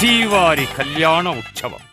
శ్రీవారి కళ్యాణ ఉత్సవం.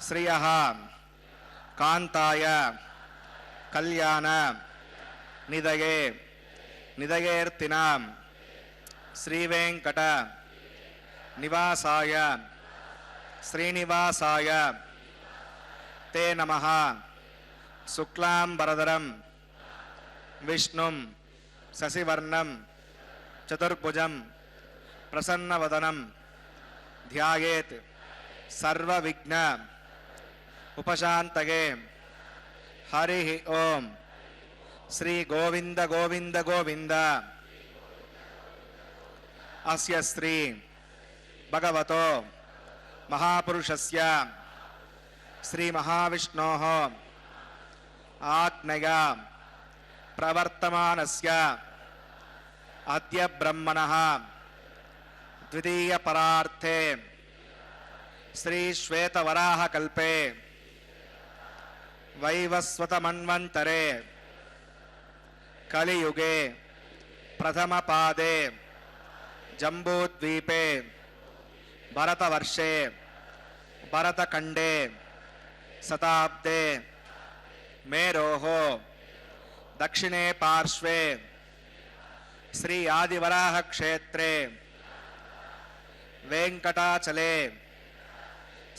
శ్రియః కాంతాయ కళ్యాణ నిదయే నిదయేర్తినాం శ్రీవేంకట నివాసాయ శ్రీనివాసాయ తే నమః. శుక్లాంబరధరం విష్ణుం శశివర్ణం చతుర్భుజం ప్రసన్నవదనం ధ్యాయేత్ సర్వవిఘ్న ఉపశాంతగే. హరి ఓం. శ్రీ గోవింద గోవింద గోవింద. అస్య శ్రీ భగవతో మహాపురుషస్య శ్రీ మహావిష్ణోః ఆజ్ఞయా ప్రవర్తమానస్య అద్య బ్రహ్మణః ద్వితీయ పరార్థే శ్రీ శ్వేతవరాహ కల్పే వైవస్వత మన్వంతరే కలియుగే ప్రథమ పాదే జంబూద్వీపే భరతవర్షే భరతఖండే శతాబ్దే మేరోః దక్షిణే పార్శ్వే శ్రీ ఆదివరాహ క్షేత్రే వెంకటాచలే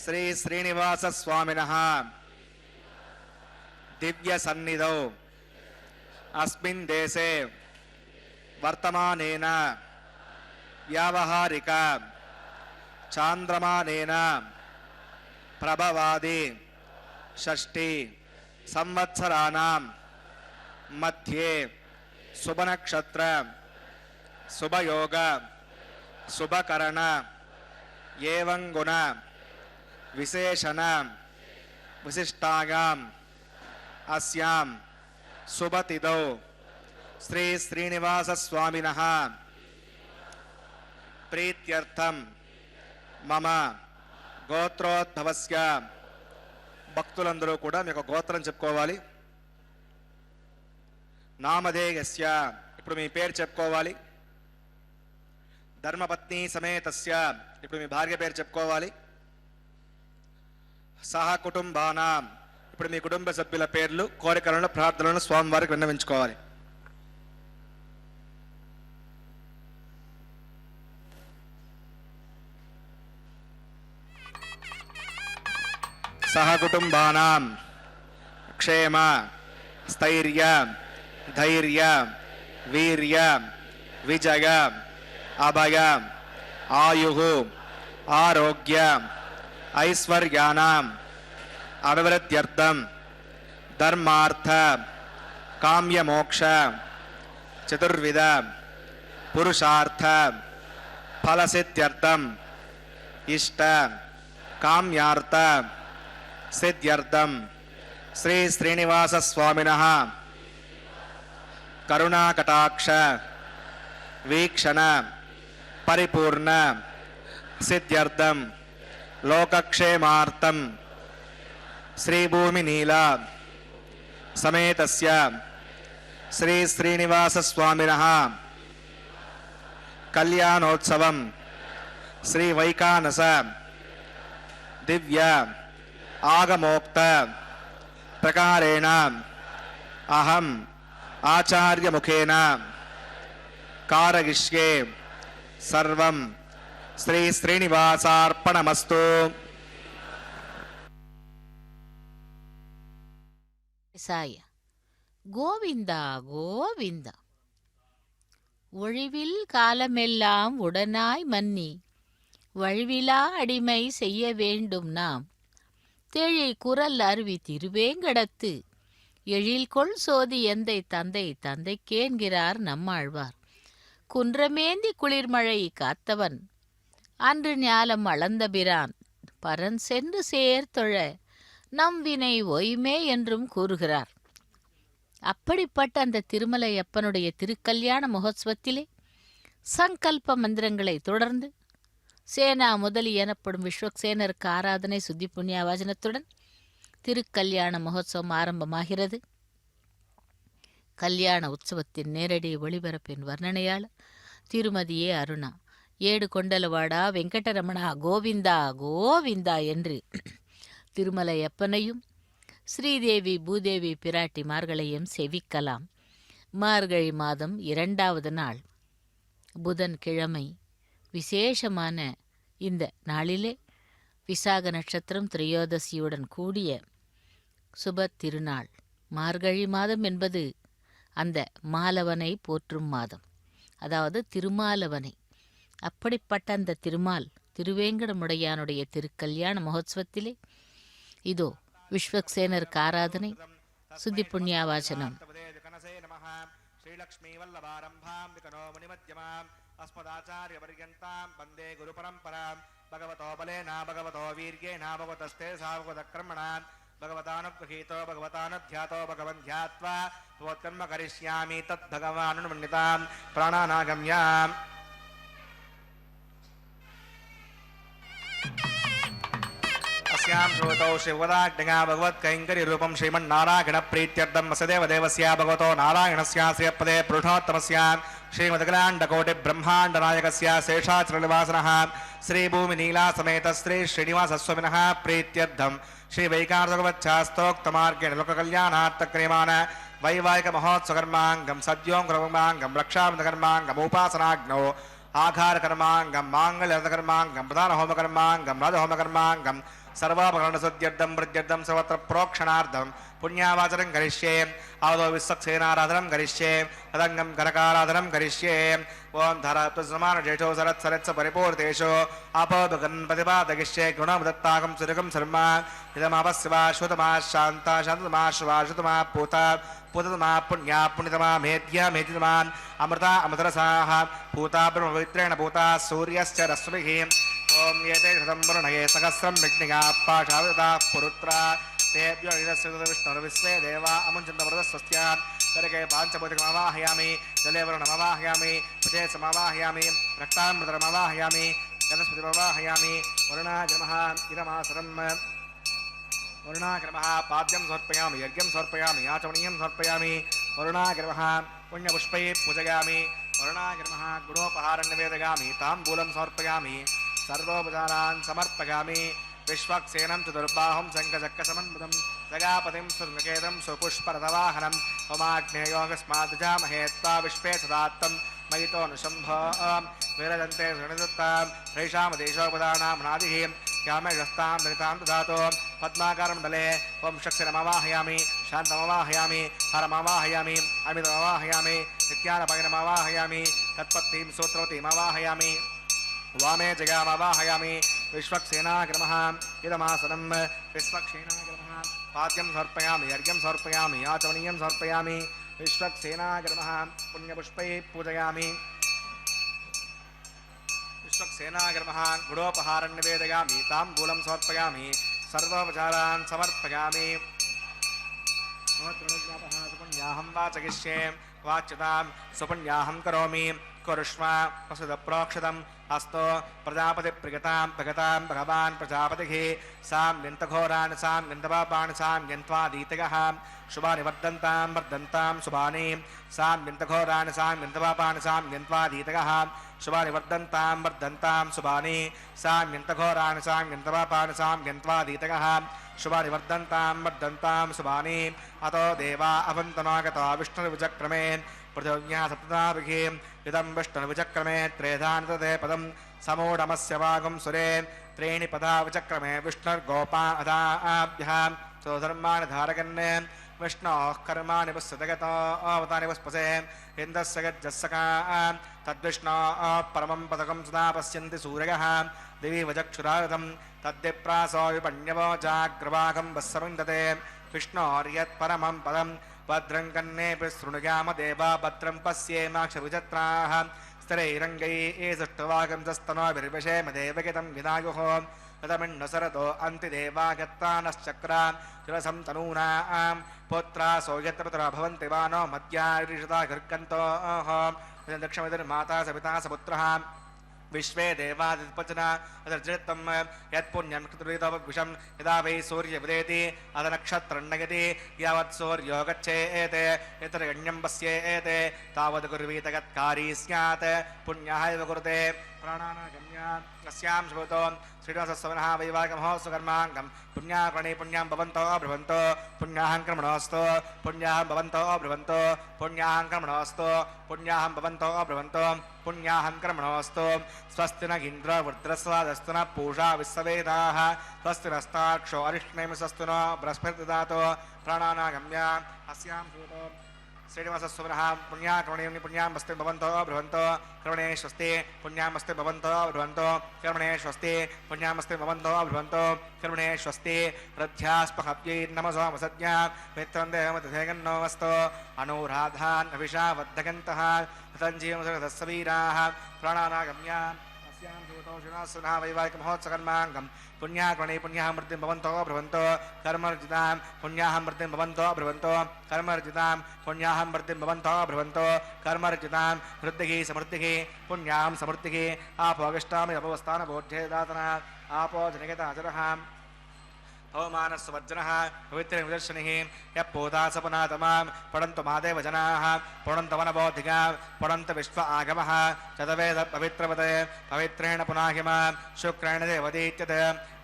శ్రీ శ్రీనివాస స్వామినః దివ్య సన్నిధౌ అస్మిన్ దేశే వర్తమానేన వ్యావహారిక చాంద్రమానేన ప్రభవాది షష్ఠి సంవత్సరాణం మధ్యే శుభనక్షత్ర శుభయోగ శుభకరణ ఏవం గుణ విశేషణ విశిష్టాయాం అస్యాం శుభతిథౌ శ్రీ శ్రీనివాస స్వామినః ప్రీత్యర్థం మమ గోత్రోద్భవస్య. భక్తులందరూ కూడా మీకు గోత్రం చెప్పుకోవాలి. నామధేయస్య, ఇప్పుడు మీ పేరు చెప్పుకోవాలి. ధర్మపత్ని సమేతస్య, ఇప్పుడు మీ భార్య పేరు చెప్పుకోవాలి. సహ కుటుంబానాం, ఇప్పుడు మీ కుటుంబ సభ్యుల పేర్లు, కోరికలను, ప్రార్థనలను స్వామివారికి విన్నవించుకోవాలి. సహ కుటుంబానాం క్షేమ స్థైర్య ధైర్య వీర్య విజయ అభయ ఆయు ఆరోగ్య ఐశ్వర్యానాం అభివృద్ధ్యర్థం ధర్మార్థ కామ్యమోక్ష చతుర్విధ పురుషార్థ ఫలసిద్ధ్యర్థం ఇష్ట కామ్యార్థ సిద్ధ్యర్థం శ్రీ శ్రీనివాస స్వామినః కరుణాకటాక్ష వీక్షణ పరిపూర్ణ సిద్ధ్యర్థం లోకక్షేమార్థం శ్రీభూమినీల సమేతస్య శ్రీ శ్రీనివాస స్వామినః కళ్యాణోత్సవం శ్రీ వైకానస దివ్య ఆగమోక్త ప్రకారేణ అహం ఆచార్యముఖేన కారయిష్యే సర్వం శ్రీ శ్రీనివాసార్పణమస్తు. சாய கோவிந்தா கோவிந்தா. ஒழிவில் காலமெல்லாம் உடனாய் மன்னி வழிவிலா அடிமை செய்ய வேண்டும் நாம். தெழில் குரல் அருவி திருவேங்கடத்து எழில்கொள் சோதி எந்தை தந்தை தந்தைக்கேன்கிறார் நம்மாழ்வார். குன்றமேந்தி குளிர்மழை காத்தவன் அன்று ஞாலம் அளந்தபிரான் பரன் சென்று சேர்த்தொழ நம் வினை ஒய்மே என்றும் கூறுகிறார். அப்படிப்பட்ட அந்த திருமலையப்பனுடைய திருக்கல்யாண மகோத்சவத்திலே சங்கல்ப மந்திரங்களை தொடர்ந்து சேனா முதலி எனப்படும் விஸ்வக்சேனருக்கு ஆராதனை சுத்தி புண்ணியாவாசனத்துடன் திருக்கல்யாண மகோத்சவம் ஆரம்பமாகிறது. கல்யாண உற்சவத்தின் நேரடி ஒளிபரப்பின் வர்ணனையாளர் திருமதியே அருணா. ஏடு கொண்டலவாடா வெங்கடரமணா கோவிந்தா கோவிந்தா என்று திருமலையப்பனையும் ஸ்ரீதேவி பூதேவி பிராட்டிமார்களையும் செவிக்கலாம். மார்கழி மாதம் 2வது நாள் புதன்கிழமை விசேஷமான இந்த நாளிலே விசாக நட்சத்திரம் திரையோதசியுடன் கூடிய சுப திருநாள். மார்கழி மாதம் என்பது அந்த மாலவனை போற்றும் மாதம், அதாவது திருமாலவனை. அப்படிப்பட்ட அந்த திருமால் திருவேங்கடமுடையானுடைய திருக்கல்யாண மகோத்சவத்திலே இதோ விஸ்வக்சேனருக்கு ஆராதனை சுத்தி புண்ணியாவாசனம். अस्मदाचार्यपर्यन्तां वन्दे गुरुपरम्परां भगवतो बलेना भगवतो वीर्येण भगवतस्ते सावगतक्रमणा भगवतानुगृहीतो भगवतानुध्यातो भगवन् ध्यात्वा त्वत्कर्म करिष्यामि तद्भगवानुमन्यतां प्राणानागम्याम्. अस्यां श्रोतौ शिवदाज्ञा भगवत्कैङ्कर्यरूपं श्रीमन्नारायणप्रीत्यर्थं वसुदेव देवस्य भगवतो नारायणस्याश्रयपदे पुरुषोत्तमस्य श्रीमद्गलाण्डकोटिब्रह्माण्डनायकस्य शेषाचलनिवासनः श्रीभूमिनीला समेत श्री श्रीनिवासस्वामिनः प्रीत्यर्थं श्रीवैकानसभगवच्छास्तोक्तमार्गेण लोककल्याणार्थक्रियमाण वैवाहिकमहोत्सवकर्माङ्गं सद्योङ्कर्माङ्गं रक्षाबन्धकर्माङ्गमुपासनाग्नौ आघारकर्माङ्गं माङ्गल्यकर्माङ्गं प्रधानहोमकर्माङ्गं राजहोमकर्माङ्गं सर्वाभरणसुद्ध्यर्थं वृद्ध्यर्थं सर्वत्र प्रोक्षणार्थं पुण्यावाचनं करिष्ये. आवदो विश्वक्सेनाराधनं करिष्ये. तदङ्गं करकाराधनं करिष्ये. ओं धरात्मसमानजेषो सरत्सरत्स परिपूर्तेषु अपदगन्पतिपादगिष्ये गुणमुदत्ताकं सुरगं शर्मा इदमापस्यवा श्रुतमा शान्ता शान्ततमा श्रुवा श्रुतमा पूता पूततमा पुण्या पुण्यतमा मेध्या मेधितमा अमृता अमृतरसाः पूता ब्रह्मपवित्रेण पूता सूर्यश्च रश्मिः. ओं एते शतं वर्णये सहस्रं विघ्निका पाशावृता पुरुत्रा तेभ्यो विष्णुर्विश्वे देवा अमुञ्चन्दवरदस्वस्यात् तरके पाञ्चभूतिकमवाहयामि जले वर्णमवाहयामि प्रचेत्समवाहयामि रक्तामृतमवाहयामि गणस्पतिमवाहयामि वरुणाग्रमः इदमासरम् वरुणाग्रमः पाद्यं समर्पयामि यज्ञं समर्पयामि आचमनीयं समर्पयामि वरुणाग्रमः पुण्यपुष्पैः पूजयामि वरुणाग्रमः गुणोपहारं निवेदयामि ताम्बूलं समर्पयामि सर्वोपचारान् समर्पयामि विश्वक्सेनं चतुर्बाहुं शङ्खचक्रसमन्वितं जगापतिं सुरकेतं सुपुष्परथवाहनं होमाग्नेयोगस्माद्जामहे त्वा विश्वे सदात्तं मयितो नुशम्भ विरजन्ते शृणुदत्तां ह्रैषामदेशोपदानां नादिः यामेशस्तां दलितां ददातो पद्माकारमण्डले ओं शक्तिरमवाहयामि शान्तमवाहयामि हरमवाहयामि अमितमवाहयामि नित्यानपयनमवाहयामि तत्पत्नीं सूत्रवतीमवाहयामि वामे जगामवाहयामि विश्वक्सेनाग्रमः इदमासनं विश्वक्सेनाग्रमः पाद्यं समर्पयामि अर्घ्यं समर्पयामि आचमनीयं समर्पयामि विश्वक्सेनाग्रमः पुण्यपुष्पैः पूजयामि विश्वक्सेनाग्रमः गुणोपहारं निवेदयामि ताम्बूलं समर्पयामि सर्वोपचारान् समर्पयामि सुपुण्याहं वाचयिष्ये वाच्यतां सुपुण्याहं करोमि कुरुष्व वसुदप्रोक्षतम् अस्तो प्रजापतिप्रियतां भगतां भगवान् प्रजापतिः सां निन्तघोरान् सां निन्तपापान् सां यन्त्वादीतयः शुभानि वर्धन्तां वर्धन्तां शुभानि सां निन्तघोरान् सां निन्तपापान् सां यन्त्वादीतयः शुभानि वर्धन्तां वर्धन्तां शुभानि सां निन्तघोरान् सां निन्तपापान् सां यन्त्वादीतयः शुभानि वर्धन्तां वर्धन्तां शुभानि अतो देवा अवन्तनागता विष्णुर्विचक्रमे पृथिव्याः सप्तदाभिः इदं विष्णुर्विचक्रमे त्रेधान्तदे पदं समूढमस्य वागं सुरे त्रीणि पदा विचक्रमे विष्णुर्गोपा अदाभ्यः स्वधर्माणि धारयन् विष्णोः कर्माणि पुस्तगतो अवतानि पुष्पसे इन्द्रस्य गज्जस्सका तद्विष्णोः परमं पदकं सदा पश्यन्ति सूर्यः दिवि वचक्षुरागतं तद्विप्रासो विपण्यवो जाग्रवागं वत्सविन्दते विष्णोर्यत्परमं पदं भद्रं कन्नेऽपि शृणुयाम देवा भद्रं पश्येमाक्षविचत्राः स्थिरैरङ्गैः सुष्ठुवागंसस्तनोभिर्विषेम देवगितं विनायुः तदमिन्नुसरतो अन्तिदेवागत्तानश्चक्रा चिरसं तनूनां पुत्रा सौयत्रपुत्रा भवन्ति वानो मद्यारिषता घर्कन्तोः दक्षिणमाता सपिता सपुत्रः विश्वे देवादिपचना अदर्जितं यत्पुण्यं कृतविषं यदा वै सूर्यवदेति अदनक्षत्रन्नयति यावत् सूर्यो गच्छेत् यत्रगण्यं पश्येत् तावत् कुर्वीत यत्कारी स्यात् पुण्यः एव कुरुते प्राणानागम्या अस्यां शुभतो श्रीनिवासस्वनः वैवाहिकमहोत्सव कर्माङ्गं पुण्याकर्णे पुण्यां भवन्तो ब्रुवन्तो पुण्याहं कर्मणोऽस्तु पुण्याहं भवन्तो ब्रुवन्तो पुण्याहं कर्मणोऽस्तु पुण्याहं भवन्तो ब्रुवन्तो पुण्याहं कर्मणोऽस्तु स्वस्ति न इन्द्रो वृत्रस्वादस्तु न पूषा विश्ववेदाः स्वस्ति नस्ताक्षो अरिष्णेमि स्वस्ति नो बृहस्पतिर्ददातु प्राणानागम्या अस्यां शुभतो श्रीनिवासस्वनः पुण्याकर्णे पुण्यां वस्ति भवन्तो ब्रुवन्तो कर्मणे स्वस्ति पुण्यां वस्ति भवन्तो ब्रुवन्तो कर्मणे स्वस्ति पुण्यां वस्ति भवन्तो ब्रुवन्तो कर्मणे स्वस्ति रथ्यास्पहव्यै नमसो वसद्या मित्रं देवमतिथेगन्नो वस्तो अनुराधान् अभिषा वद्धगन्तः तञ्जीवसवीराः प्राणानागम्या अस्यां शिवतो शिवासुनः वैवाहिकमहोत्सवकर्माङ्गं पुण्याकर्णे पुण्यामृतिं भवन्तो ब्रुवन्तो कर्मर्जितां पुण्यामृतिं भवन्तो ब्रुवन्तो कर्मर्जितां पुण्यामृतिं भवन्तो ब्रुवन्तो कर्मर्जितां वृद्धिः समृद्धिः पुण्यां समृद्धिः आपोगिष्टामि अपवस्थानबोध्ये दातना आपो जनिगताचरः पवमानस्वर्जनः पवित्रनिदर्शनिः यः पोतासपनातमां पठन्तु मादेव जनाः पठन्तवनबोधिका पठन्त विश्व आगमः चतवेद पवित्रवते पवित्रेण पुनाहिमा शुक्रेण देवदीत्यते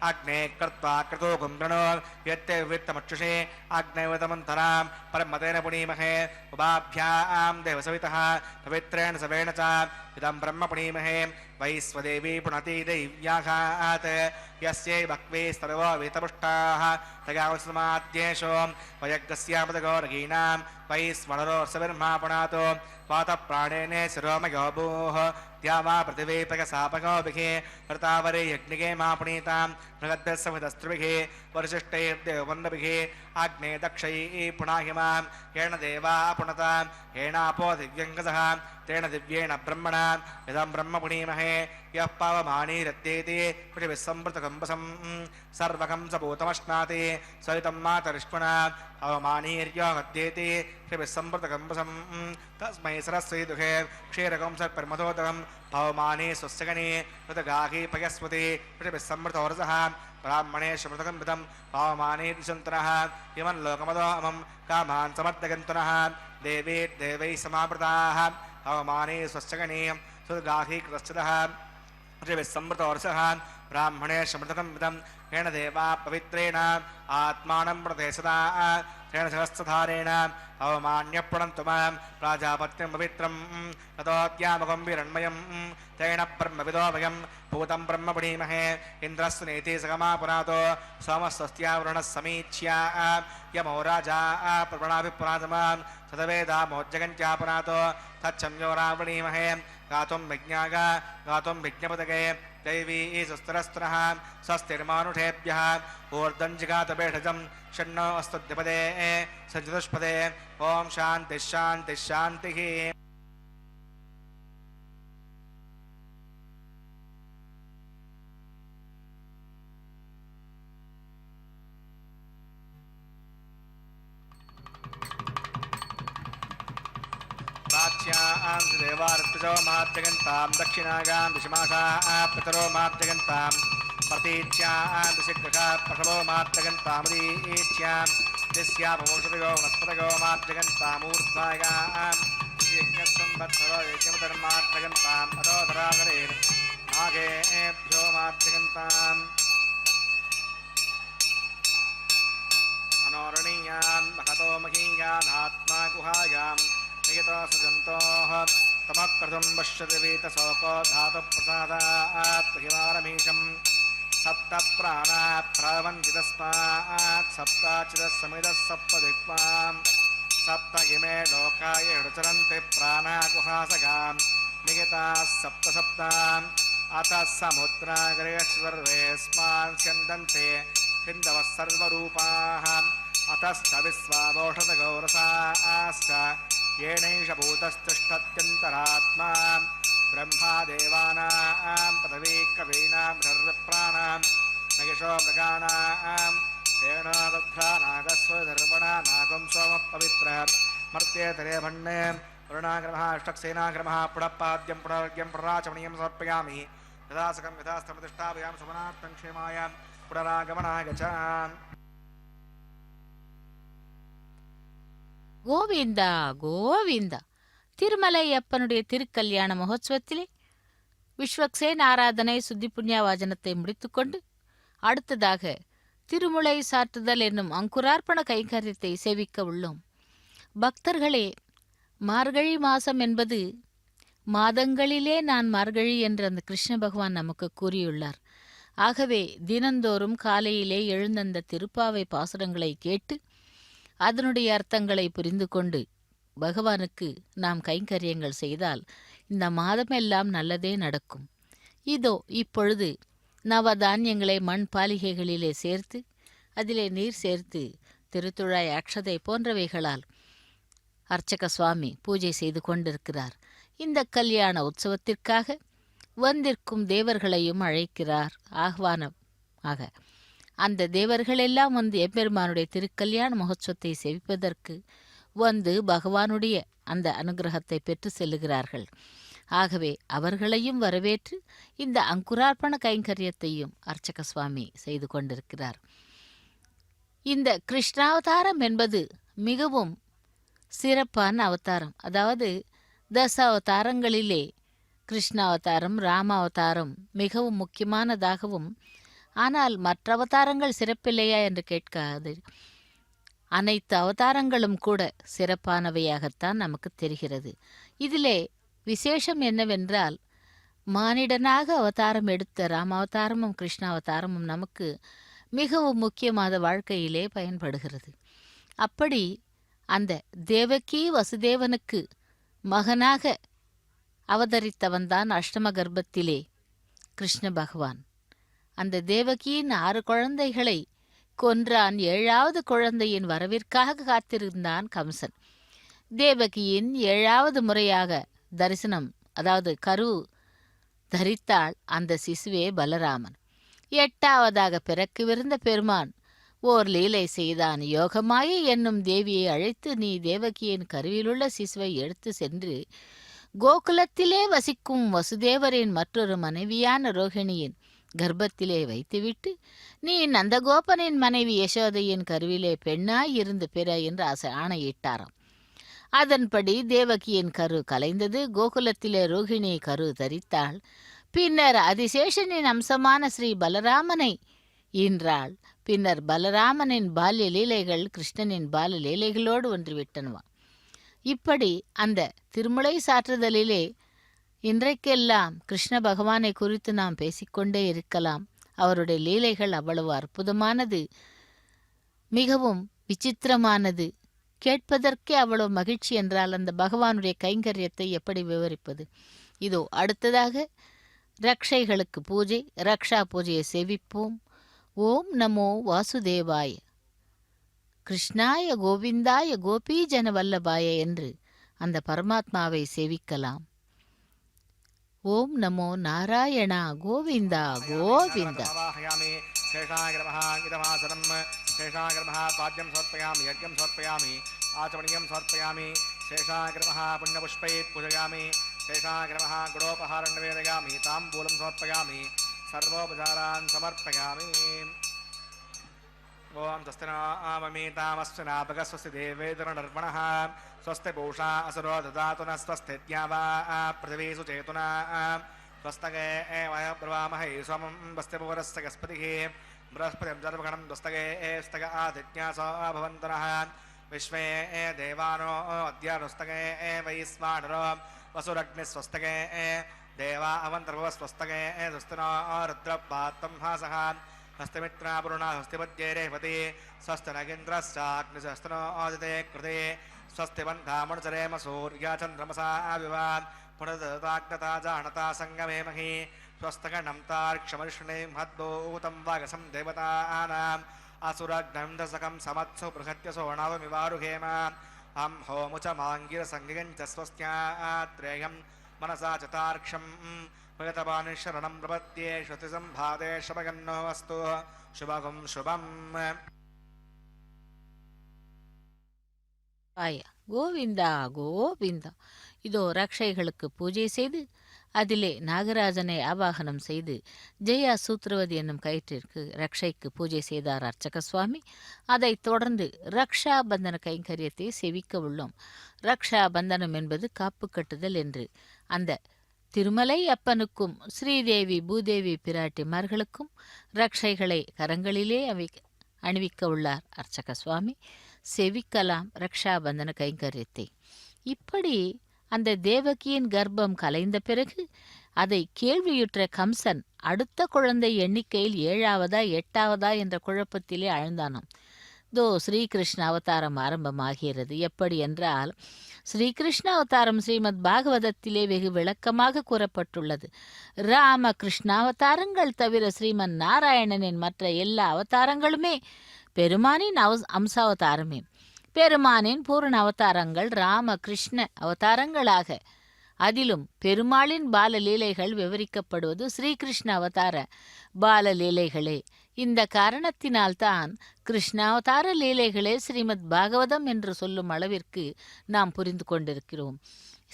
अग्ने कृत्वा क्रतो गुम्रणो यत्ते वित्तमक्षुषे अग्नैवतमन्तरां परमतेन पुनीमहे उभाभ्यां देवसवितः पवित्रेण सवेण च इदं ब्रह्म पुनीमहे वैश्वदेवी पुनति दैव्याघात् यस्यै भक्वे सर्वो वेतपुष्टाः तगावसमाद्येषो वयज्ञस्यापदगौरगीनां वैश्वनरोर्सविर्मा पुनातो वातप्राणेने शिरोमयो भूः द्यावा पृथिवीपकसापगोभिः वृतावरे यज्ञिके मा पुनीतां मृगद्भिस्सवितस्त्रिभिः वरिशिष्टैर्देववन्दभिः आग्ने दक्षैः पुनाहिमां येन देवा पुनतां येनापो दिव्यङ्गसः तेन दिव्येण ब्रह्मणा इदं ब्रह्म पुनीमहे यः पावमानीरत्येति पृथिविस्सम्पृतकम्बसं सर्वकं सभूतमश्नाति सवितं मातरिष्मणा अवमानीर्योगद्येति पृथिविस्सम्पृतकम्बसं तस्मै सरस्वती दुःखे क्षीरकं सर्पर्मदोदकं पवमाने स्वस्यगणे ऋतगाही पयस्वती पृथिविस्सम्पृतोरसः ब्राह्मणे शमृतकम्बितं पवमाने दिशन्तनः इमं लोकमदोमं कामान् समर्थगन्तुनः देवी देवैः समावृताः हवमाने स्वश्चगणे सुर्गाही कृतश्चतः ऋविस्समृतोर्षः ब्राह्मणे समृतकं विदं येन देवा पवित्रेण आत्मानं प्रदेशदा तेन सहस्रधारेण अवमान्यप्रणन्तु मां प्राजापत्यं पवित्रं ततोऽद्यामकं विरण्मयं तेन ब्रह्मविदो वयं भूतं ब्रह्म पुणीमहे इन्द्रस्य नेति सगमा पुरातो सोमस्वस्त्यावरुणः समीच्या यमो राजा प्रवणाभिपुरातमां सदवेदामोज्जगन्त्या पुरातो तच्छम्यो रावणीमहे गातुं विज्ञागा गातुं विज्ञपदगे दैवी सुस्तरस्तरः स्वस्तिर्मानुषेभ्यः ऊर्ध्वञ्जिगातभेषजं षण्णो अस्तुद्यपदे सचतुष्पदे ॐ शान्तिः शान्तिः शान्तिः। देवार्पितो मार्जगन्तां दक्षिणागां दिशमाशाः पितरो मार्जगन्तां प्रतीच्यां दिशिग्रहा पशवो मार्जगन्तामुदीच्यां दिस्यामोषधयो वनस्पतयो मार्जगन्तामूर्ध्वायां यज्ञसंवत्सरो यज्ञमुदर्मार्जगन्ताम् अधोधरागरे नागेभ्यो मार्जगन्ताम् अनोरणीयान् महतो महीयान् आत्मा गुहायाम् नियतोऽसुजन्तोः तमक्रतुं पश्यतिवीतशोको धातुप्रसादात् हिमारमीशं सप्तप्राणाः प्रवन्ति तस्मात् सप्ताचिदः समिदः सप्तदिक्पां सप्तहिमे लोकाय ऋचरन्ति प्राणाकुहासगां नियताः सप्तसप्ताम् अतः समुद्राग्रेश्च सर्वेऽस्मान् स्यन्दन्ते हिन्दवः सर्वरूपाः अतश्च विश्वावोषधगौरसाश्च येनैष भूतस्तिष्ठत्यन्तरात्मा ब्रह्मा देवानां पदवी कवीनां सर्वप्राणां नगिशो मृगाणां तेन दध्रा नागस्वधर्वणा नागं सोमपवित्रः मर्त्येतरे भन्ने वरुणाग्रमः अष्टक्सेनाग्रमः पुनःपाद्यं पुनर्घ्यं पुनराचमनीयं समर्पयामि यथासकं यथास्तमतिष्ठापयां सुमनार्थं क्षेमाय पुनरागमनाय गच्छामि। கோவிந்தா கோவிந்தா. திருமலையப்பனுடைய திருக்கல்யாண மகோத்சவத்திலே விஸ்வக்சேன் ஆராதனை சுத்தி புண்ணியவாஜனத்தை முடித்துக்கொண்டு அடுத்ததாக திருமுலை சாற்றுதல் என்னும் அங்குரார்ப்பண கைங்கரியத்தை சேவிக்க உள்ளோம். பக்தர்களே, மார்கழி மாசம் என்பது மாதங்களிலே நான் மார்கழி என்று அந்த கிருஷ்ண பகவான் நமக்கு கூறியுள்ளார். ஆகவே தினந்தோறும் காலையிலே எழுந்தந்த திருப்பாவை பாசுரங்களை கேட்டு அதனுடைய அர்த்தங்களை புரிந்து கொண்டு பகவானுக்கு நாம் கைங்கரியங்கள் செய்தால் இந்த மாதமெல்லாம் நல்லதே நடக்கும். இதோ இப்பொழுது நவதானியங்களை மண் பாலிகைகளிலே சேர்த்து அதிலே நீர் சேர்த்து திருத்துழாய் அக்ஷதை போன்றவைகளால் அர்ச்சக சுவாமி பூஜை செய்து கொண்டிருக்கிறார். இந்த கல்யாண உற்சவத்திற்காக வந்திருக்கும் தேவர்களையும் அழைக்கிறார் ஆஹ்வானம் ஆக. அந்த தேவர்களெல்லாம் வந்து எம்பெருமானுடைய திருக்கல்யாண மகோத்சவத்தை செவிப்பதற்கு வந்து பகவானுடைய அந்த அனுகிரகத்தை பெற்று செல்லுகிறார்கள். ஆகவே அவர்களையும் வரவேற்று இந்த அங்குரார்ப்பண கைங்கரியத்தையும் அர்ச்சக சுவாமி செய்து கொண்டிருக்கிறார். இந்த கிருஷ்ணாவதாரம் என்பது மிகவும் சிறப்பான அவதாரம். அதாவது அவதாரங்களிலே கிருஷ்ணாவதாரம் ராமாவதாரம் மிகவும் முக்கியமானதாகவும், ஆனால் மற்ற அவதாரங்கள் சிறப்பில்லையா என்று கேட்காது. அனைத்து அவதாரங்களும் கூட சிறப்பானவையாகத்தான் நமக்கு தெரிகிறது. இதிலே விசேஷம் என்னவென்றால், மானிடனாக அவதாரம் எடுத்த ராமாவதாரமும் கிருஷ்ணாவதாரமும் நமக்கு மிகவும் முக்கியமான வாழ்க்கையிலே பயன்படுகிறது. அப்படி அந்த தேவகி வசுதேவனுக்கு மகனாக அவதரித்தவன்தான் அஷ்டம கர்ப்பத்திலே கிருஷ்ண பகவான். அந்த தேவகியின் 6 குழந்தைகளை கொன்றான். 7வது குழந்தையின் வரவிற்காக காத்திருந்தான் கம்சன். தேவகியின் 7வது முறையாக தரிசனம், அதாவது கரு தரித்தாள் அந்த சிசுவே பலராமன். 8வதாக பிறக்கவிருந்த பெருமான் ஓர் லீலை செய்தான். யோகமாயை என்னும் தேவியை அழைத்து, நீ தேவகியின் கருவிலுள்ள சிசுவை எடுத்து சென்று கோகுலத்திலே வசிக்கும் வசுதேவரின் மற்றொரு மனைவியான ரோகிணியின் கர்ப்பத்திலே வைத்துவிட்டு, நீ நந்தகோபனின் மனைவி யசோதையின் கருவிலே பெண்ணாய் இருந்து பிற என்று ஆணையிட்டாராம். அதன்படி தேவகியின் கரு கலைந்தது. கோகுலத்திலே ரோகிணி கரு தரித்தாள். பின்னர் அதிசேஷனின் அம்சமான ஸ்ரீ பலராமனை ஈன்றாள். பின்னர் பலராமனின் பால்ய லீலைகள் கிருஷ்ணனின் பால லீலைகளோடு ஒன்றுவிட்டனவா. இப்படி அந்த திருமுலை சாற்றுதலிலே இன்றைக்கெல்லாம் கிருஷ்ண பகவானை குறித்து நாம் பேசிக்கொண்டே இருக்கலாம். அவருடைய லீலைகள் அவ்வளவு அற்புதமானது, மிகவும் விசித்திரமானது, கேட்பதற்கே அவ்வளவு மகிழ்ச்சி என்றால் அந்த பகவானுடைய கைங்கரியத்தை எப்படி விவரிப்பது? இதோ அடுத்ததாக ரக்ஷைகளுக்கு பூஜை, ரக்ஷா பூஜையை சேவிப்போம். ஓம் நமோ வாசுதேவாய, கிருஷ்ணாய கோவிந்தாய கோபீஜன வல்லபாய என்று அந்த பரமாத்மாவை சேவிக்கலாம். ஓம் நமோ நாராயணா கோவிந்தா கோவிந்தா. पाद्यं समर्पयामि, यज्ञं समर्पयामि, आचमनीयं समर्पयामि, शेषाग्रमः पुण्यपुष्पैः पूजयामि, शेषाग्रमः गुडोपहारं निवेदयामि, ताम्बूलं समर्पयामि, सर्वोपचारान् समर्पयामि. ओम स्वस्ति नो आममीतामस्ति नाभगस्वस्ति देवेन्द्रनर्वणः स्वस्ति पूषा असुरो ददातु न स्वस्ति द्यावा पृथिवी सुचेतुना स्वस्तगे ब्रवामहे सोमं वस्ति पूरस्य गस्पतिः बृहस्पतिं सर्वगणं दुस्तगे स्तग आदित्यासो भवन्तरः विश्वे देवानो अद्य दुस्तगे वैश्वानरो वसुरग्निस्वस्तगे देवा अवन्तर्भवस्वस्तगे दुस्तिनो रुद्रपात्रं हासः हस्तमित्रापुरुणा हस्तिपद्ये रेवती स्वस्ति नगेन्द्रश्चाग्निशस्त्रो आदिते कृते स्वस्ति बन्धामणुचरेम सूर्या चन्द्रमसा विवान् पुनर्दताग्नता जानता सङ्गमे मही स्वस्तगणं तार्क्षमर्षणे महद्भूतं वागसं देवतानाम् असुरग्नं दशकं समत्सु बृहत्यसो नवमिवारुहेम अं होमुचमाङ्गिरसङ्गिगं च स्वस्त्यात्रेयं मनसा च तार्क्षं भगतवान् शरणं प्रपद्ये श्रुतिसम्भादे शमगन्नो वस्तु शुभगं शुभम्. கோவிந்தா கோவிந்தா. இதோ ரக்ஷைகளுக்கு பூஜை செய்து அதிலே நாகராஜனை ஆவாகனம் செய்து ஜெயா சூத்ரவதி என்னும் கயிற்றிற்கு ரக்ஷைக்கு பூஜை செய்தார் அர்ச்சக சுவாமி. அதைத் தொடர்ந்து ரக்ஷா பந்தன கைங்கரியத்தை செவிக்க உள்ளோம். ரக்ஷா பந்தனம் என்பது காப்பு கட்டுதல் என்று அந்த திருமலை அப்பனுக்கும் ஸ்ரீதேவி பூதேவி பிராட்டிமார்களுக்கும் ரக்ஷைகளை கரங்களிலே அணிவிக்க உள்ளார் அர்ச்சக சுவாமி. செவிக்கலாம் ரக்ஷாபந்தன கைங்கரியத்தை. இப்படி அந்த தேவகியின் கர்ப்பம் கலைந்த பிறகு அதை கேள்வியுற்ற கம்சன் அடுத்த குழந்தை எண்ணிக்கையில் 7ஆவதா 8ஆவதா என்ற குழப்பத்திலே ஆழ்ந்தானாம். ஸ்ரீகிருஷ்ண அவதாரம் ஆரம்பமாகிறது. எப்படி என்றால், ஸ்ரீகிருஷ்ண அவதாரம் ஸ்ரீமத் பாகவதத்திலே வெகு விளக்கமாக கூறப்பட்டுள்ளது. ராம கிருஷ்ணாவதாரங்கள் தவிர ஸ்ரீமன் நாராயணனின் மற்ற எல்லா அவதாரங்களுமே பெருமானின் அம்சாவதாரமே. பெருமானின் பூரண அவதாரங்கள் ராம கிருஷ்ண அவதாரங்களாக, அதிலும் பெருமாளின் பாலலீலைகள் விவரிக்கப்படுவது ஸ்ரீகிருஷ்ண அவதார பாலலீலைகளே. இந்த காரணத்தினால்தான் கிருஷ்ணாவதார லீலைகளே ஸ்ரீமத் பாகவதம் என்று சொல்லும் அளவிற்கு நாம் புரிந்து கொண்டிருக்கிறோம்.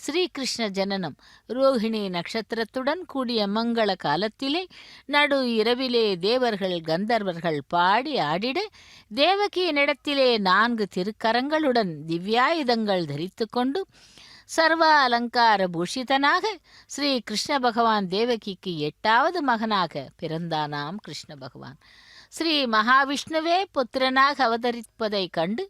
ஸ்ரீகிருஷ்ண ஜனனம் ரோஹிணி நட்சத்திரத்துடன் கூடிய மங்கள காலத்திலே நடு இரவிலே தேவர்கள் கந்தர்வர்கள் பாடி ஆடிட, தேவகியினிடத்திலே 4 திருக்கரங்களுடன் திவ்யாயுதங்கள் தரித்து கொண்டு சர்வ அலங்கார பூஷிதனாக ஸ்ரீ கிருஷ்ண பகவான் தேவகிக்கு 8ஆவது மகனாக பிறந்தானாம். கிருஷ்ண பகவான் ஸ்ரீ மகாவிஷ்ணுவே புத்திரனாக அவதரிப்பதைக் கண்டு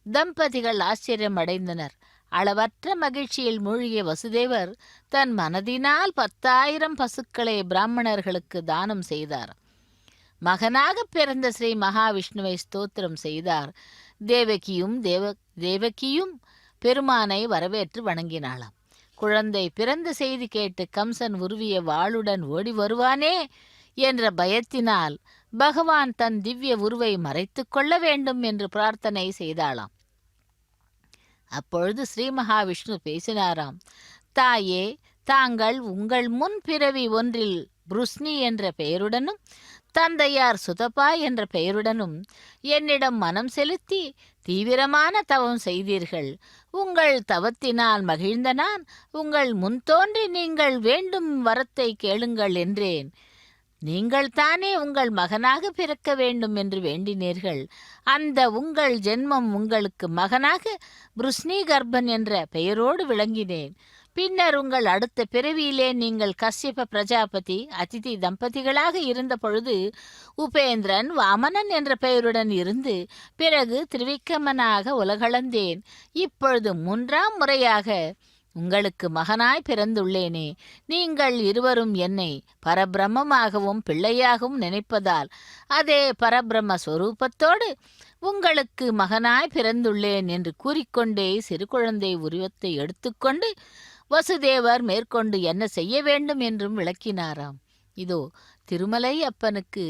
தம்பதிகள் ஆச்சரியம் அடைந்தனர். அளவற்ற மகிழ்ச்சியில் மூழ்கிய வசுதேவர் தன் மனதினால் 10,000 பசுக்களை பிராமணர்களுக்கு தானம் செய்தார். மகனாக பிறந்த ஸ்ரீ மகாவிஷ்ணுவை ஸ்தோத்திரம் செய்தார். தேவகியும் பெருமானை வரவேற்று வணங்கினாளாம். குழந்தை பிறந்த செய்தி கேட்டு கம்சன் உருவிய வாளுடன் ஓடி வருவானே என்ற பயத்தினால் பகவான் தன் திவ்ய உருவை மறைத்து கொள்ள வேண்டும் என்று பிரார்த்தனை செய்தாளாம். அப்பொழுது ஸ்ரீ மகாவிஷ்ணு பேசினாராம். தாயே, தாங்கள் உங்கள் முன் பிறவி ஒன்றில் புருஷ்னி என்ற பெயருடனும் தந்தையார் சுதப்பா என்ற பெயருடனும் என்னிடம் மனம் செலுத்தி தீவிரமான தவம் செய்தீர்கள். உங்கள் தவத்தினால் மகிழ்ந்த நான் உங்கள் முன் தோன்றி நீங்கள் வேண்டும் வரத்தை கேளுங்கள் என்றேன். நீங்கள் தானே உங்கள் மகனாக பிறக்க வேண்டும் என்று வேண்டினீர்கள். அந்த உங்கள் ஜென்மம் உங்களுக்கு மகனாக புருஷ்னி கர்ப்பன் என்ற பெயரோடு விளங்கினேன். பின்னர் உங்கள் அடுத்த பிறவியிலே நீங்கள் கஷ்யப பிரஜாபதி அதிதி தம்பதிகளாக இருந்த பொழுது உபேந்திரன் வாமனன் என்ற பெயருடன் இருந்து பிறகு திரிவிக்ரமனாக உலகளந்தேன். இப்பொழுது 3ஆம் முறையாக உங்களுக்கு மகனாய் பிறந்துள்ளேனே. நீங்கள் இருவரும் என்னை பரபிரம்மமாகவும் பிள்ளையாகவும் நினைப்பதால் அதே பரபிரம்ம ஸ்வரூபத்தோடு உங்களுக்கு மகனாய் பிறந்துள்ளேன் என்று கூறிக்கொண்டே சிறு குழந்தை உருவத்தை எடுத்துக்கொண்டு வசுதேவர் மேற்கொண்டு என்ன செய்ய வேண்டும் என்றும் விளக்கினாராம். இதோ திருமலை அப்பனுக்கு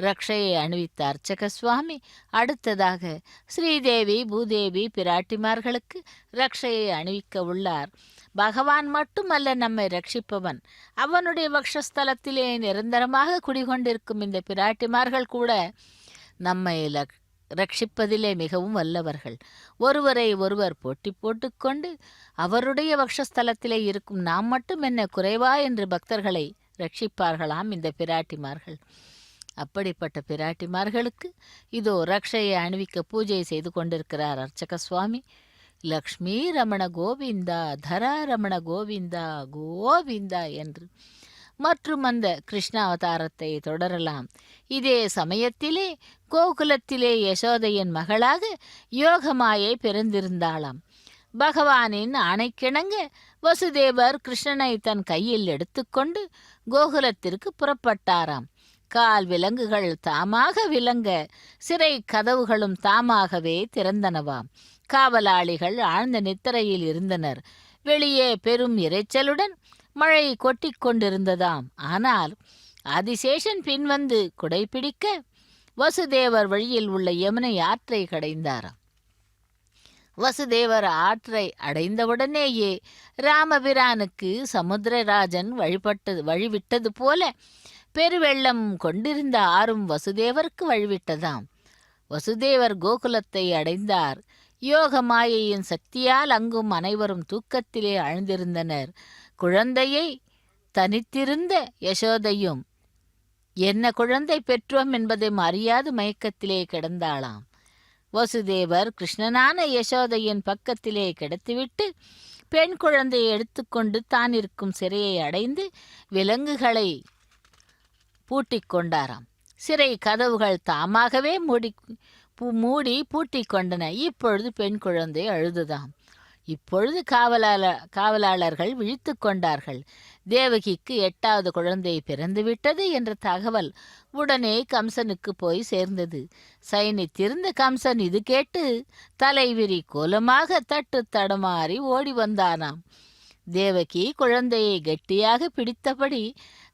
ரக்ஷையை அணிவித்த அர்ச்சக சுவாமி அடுத்ததாக ஸ்ரீதேவி பூதேவி பிராட்டிமார்களுக்கு ரக்ஷையை அணிவிக்க உள்ளார். பகவான் மட்டுமல்ல நம்மை ரட்சிப்பவன். அவனுடைய வக்ஷஸ்தலத்திலே நிரந்தரமாக குடிகொண்டிருக்கும் இந்த பிராட்டிமார்கள் கூட நம்மை ரட்சிப்பதிலே மிகவும் வல்லவர்கள். ஒருவரை ஒருவர் போட்டி போட்டுக்கொண்டு அவருடைய வக்ஷஸ்தலத்திலே இருக்கும் நாம் மட்டும் என்ன குறைவா என்று பக்தர்களை ரட்சிப்பார்களாம் இந்த பிராட்டிமார்கள். அப்படிப்பட்ட பிராட்டிமார்களுக்கு இதோ ரக்ஷையை அணிவிக்க பூஜை செய்து கொண்டிருக்கிறார் அர்ச்சக சுவாமி. லக்ஷ்மி ரமண கோவிந்தா, தரா ரமண கோவிந்தா, கோவிந்தா என்று. மற்றும் அந்த கிருஷ்ணாவதாரத்தை தொடரலாம். இதே சமயத்திலே கோகுலத்திலே யசோதையின் மகளாக யோகமாயை பிறந்திருந்தாளாம். பகவானின் ஆணைக்கிணங்க வசுதேவர் கிருஷ்ணனை தன் கையில் எடுத்துக்கொண்டு கோகுலத்திற்கு புறப்பட்டாராம். கால் விலங்குகள் தாமாக விலங்க சிறை கதவுகளும் தாமாகவே திறந்தனவாம். காவலாளிகள் ஆழ்ந்த நித்திரையில் இருந்தனர். வெளியே பெரும் இரைச்சலுடன் மழை கொட்டிக் கொண்டிருந்ததாம். ஆனால் ஆதிசேஷன் பின்வந்து குடைபிடிக்க வசுதேவர் வழியில் உள்ள யமுனை ஆற்றை கடைந்தாராம். வசுதேவர் ஆற்றை அடைந்தவுடனேயே ராமபிரானுக்கு சமுத்திரராஜன் வழிவிட்டது போல பெருவெள்ளம் கொண்டிருந்த ஆறும் வசுதேவருக்கு வழிவிட்டதாம். வசுதேவர் கோகுலத்தை அடைந்தார். யோக மாயையின் சக்தியால் அங்கும் அனைவரும் தூக்கத்திலே ஆழ்ந்திருந்தனர். குழந்தையை தனித்திருந்த யசோதையும் என்ன குழந்தை பெற்றோம் என்பதை அறியாது மயக்கத்திலே கிடந்தாளாம். வசுதேவர் கிருஷ்ணனான யசோதையின் பக்கத்திலே கிடத்திவிட்டு பெண் குழந்தையை எடுத்துக்கொண்டு தான் இருக்கும் சிறையை அடைந்து விலங்குகளை பூட்டிக் கொண்டாராம். சிறை கதவுகள் தாமாகவே மூடி பூட்டிக் கொண்டன. இப்பொழுது பெண் குழந்தை அழுதுதாம். இப்பொழுது காவலாளர்கள் விழித்து கொண்டார்கள். தேவகிக்கு 8வது குழந்தை பிறந்துவிட்டது என்ற தகவல் உடனே கம்சனுக்கு போய் சேர்ந்தது. சயனித்திருந்த கம்சன் இது கேட்டு தலைவிரி கோலமாக தட்டு தடுமாறி ஓடி வந்தானாம். தேவகி குழந்தையை கெட்டியாக பிடித்தபடி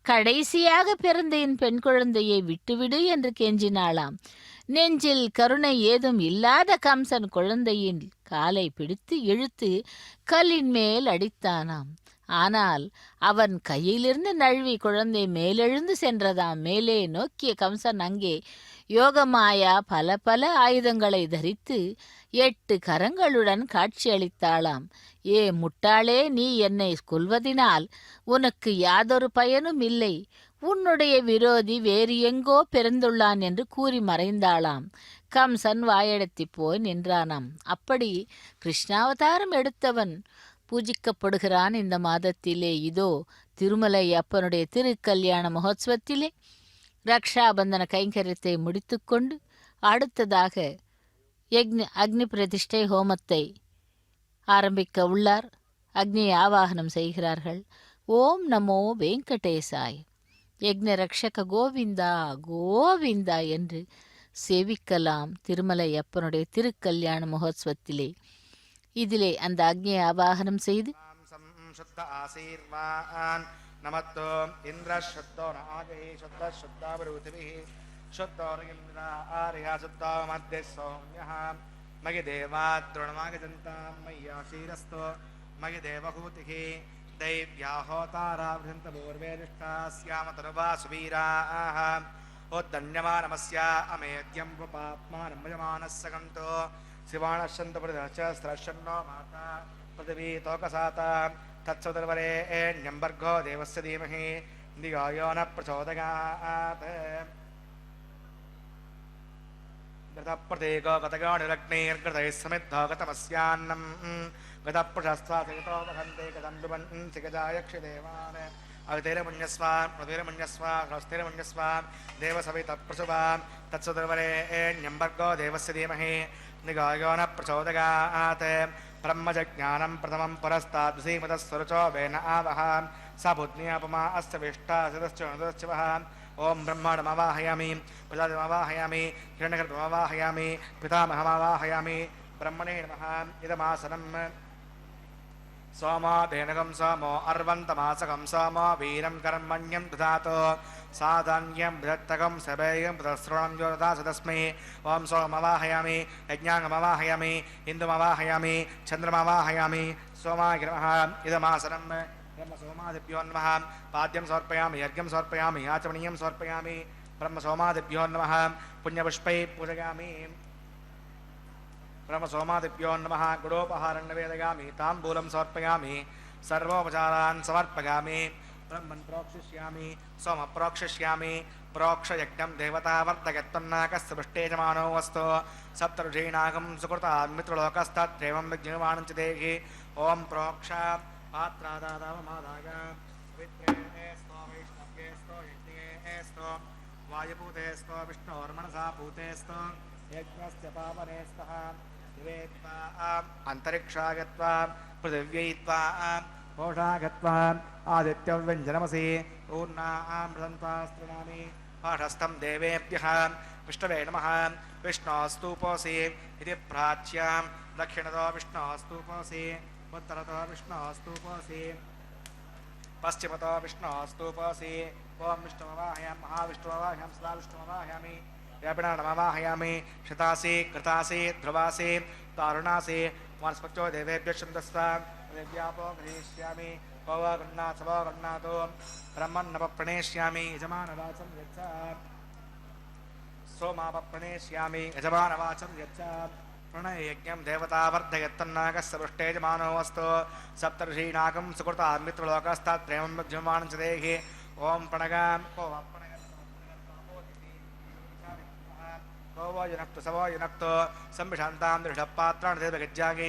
கடைசியாக பிறந்த என் பெண் குழந்தையை விட்டுவிடு என்று கெஞ்சினாளாம். நெஞ்சில் கருணை ஏதும் இல்லாத கம்சன் குழந்தையின் காலை பிடித்து இழுத்து கல்லின் மேல் அடித்தானாம். ஆனால் அவன் கையிலிருந்து நழுவி குழந்தை மேலெழுந்து சென்றதாம். மேலே நோக்கிய கம்சன் அங்கே யோகமாயா பல பல ஆயுதங்களை தரித்து 8 கரங்களுடன் காட்சியளித்தாளாம். ஏ முட்டாளே, நீ என்னை கொல்வதினால் உனக்கு யாதொரு பயனும் இல்லை. உன்னுடைய விரோதி வேறு எங்கோ பிறந்துள்ளான் என்று கூறி மறைந்தாளாம். கம்சன் வாயெடுத்தி போய் நின்றானாம். அப்படி கிருஷ்ணாவதாரம் எடுத்தவன் பூஜிக்கப்படுகிறான் இந்த மாதத்திலே. இதோ திருமலை அப்பனுடைய திருக்கல்யாண மகோத்சவத்திலே ரக்ஷாபந்தன கைங்கரியத்தை முடித்துக்கொண்டு அடுத்ததாக அக்னி பிரதிஷ்டை ஹோமத்தை ஆரம்பிக்க உள்ளார். அக்னியை ஆவாகனம் செய்கிறார்கள். ஓம் நமோ வெங்கடேசாய், யக்ன ரக்ஷக கோவிந்தா கோவிந்தா என்று சேவிக்கலாம் திருமலை அப்பனுடைய திருக்கல்யாண மகோத்சவத்திலே. இதிலே அந்த அக்னியை ஆவாகனம் செய்து நமத்தோ இந்திர சுத்தோ நாகை சுத்த சுத்தா பிருத்திவிஹி சுத்தோர்கிந்திரா ஆரியா சுத்தோ மத்திய சௌம்யஹ மகி தேவா த்ருணமாகஜந்தாம் மய்யாசீரஸ்தோ மகி தேவஹூதிஹி दैव्या होतारा वृन्तपूर्वेरिष्टा स्यामतर्वा सुवीराः ओद्धन्यमानमस्या अमेद्यं पाप्मानं यजमानः सकन्तो शिवाणश्चन्द्रप्रदश्च स्त्रशन्नो माता पृथिवी तोकसाता तत्सोदर्वरेण्यं भर्गो देवस्य धीमहि धियो न प्रचोदयात् गतप्रदेको गतगाणिरग्नेर्गतैः समिद्धो गतमस्यान्नम् गतप्रशस्त्वासितो वहन्ते गतन्दुवन् सिगजायक्षिदेवान् अवितेरमुन्यस्व प्रतिरमुन्यस्व स्वस्तिरमुन्यस्व देवसवितप्रसुवा तत्सुदर्वरेण्यम्बर्गो देवस्य धीमहि निगायो न प्रचोदयात् ब्रह्मजज्ञानं प्रथमं परस्ताद्विसीमतस्वरुचो वेन आवह स बुद्ध्यापमा अस्य विष्टा सिदश्च वः ओम ब्रह्माण्डमवाहयामि प्रजापतिमवाहयामि हिरण्यगर्भमवाहयामि पितामहमवाहयामि ब्रह्मणे नमः इदमासनं सोमादेनकं सोमो अर्वन्तमासकं सोमो वीरं कर्मण्यं दधातु साधान्यं बृहत्तकं सभेयं प्रस्रणं योदास तस्मै ओम सोमवाहयामि यज्ञाङ्गमवाहयामि इन्दुमवाहयामि चन्द्रमवाहयामि सोमाय नमः इदमासनं ब्रह्मसोमादिभ्यो नमः पाद्यं समर्पयामि यज्ञं समर्पयामि आचमनीयं समर्पयामि ब्रह्मसोमादिभ्यो नमः पुण्यपुष्पैः पूजयामि ब्रह्मसोमादिभ्यो नमः गुडोपहारं निवेदयामि ताम्बूलं समर्पयामि सर्वोपचारान् समर्पयामि ब्रह्मन् प्रोक्षिष्यामि सोम प्रोक्षिष्यामि प्रोक्षयज्ञं देवतावर्तयत्तन्नाकस्य पृष्ठेजमानो वस्तु सप्तऋषीणागं सुकृतात् मित्रलोकस्तत्रैवं विज्ञानं च देहि ॐ प्रोक्ष पात्रादादावमादाय पवित्रेस्तो वैष्णव्येस्तो यज्ञेस्तो वायुभूतेस्तो विष्णोर्मनसा भूतेस्तो यज्ञस्य पावनेस्तः दिवेत्वा अन्तरिक्षागत्वा पृथिव्यैत्वा कोषागत्वा आदित्यव्यञ्जनमसि ऊर्णामृतन्त्वास्तृणामि पाठस्थं देवेभ्यः विष्णवे नमः विष्णोस्तूपोऽसि इति प्राच्यां दक्षिणतो विष्णोस्तूपोऽसि उत्तरतो विष्णोस्तूपोऽसि पश्चिमतो विष्णोस्तूपोऽसि ॐ विष्णुमवाहयामि महाविष्णुमवाहयामि सदा विष्णुमवाहयामि व्यापिनामवाहयामि शतासि कृतासि ध्रुवासि तारुणासि वनस्पत्यो देवेभ्यः छन्दस्व देव्यापो गृहीष्यामि पव गृह्णात् सव गृह्णातु ब्रह्मन्नवप्रणेष्यामि यजमानवाचं यच्च सोमापप्रणेष्यामि यजमानवाचं यच्च प्रणययज्ञं देवतावर्धयत्तन्नागस्य पृष्ठेजमानो वस्तु सप्तर्षीणागं सुकृतात् मित्रलोकस्तात्त्रयं विद्यमानं च देहि ॐ प्रणगां सवोयुनक्तु सवोयुनक्तु संविशान्तां दृढपात्राणि देवगज्जागे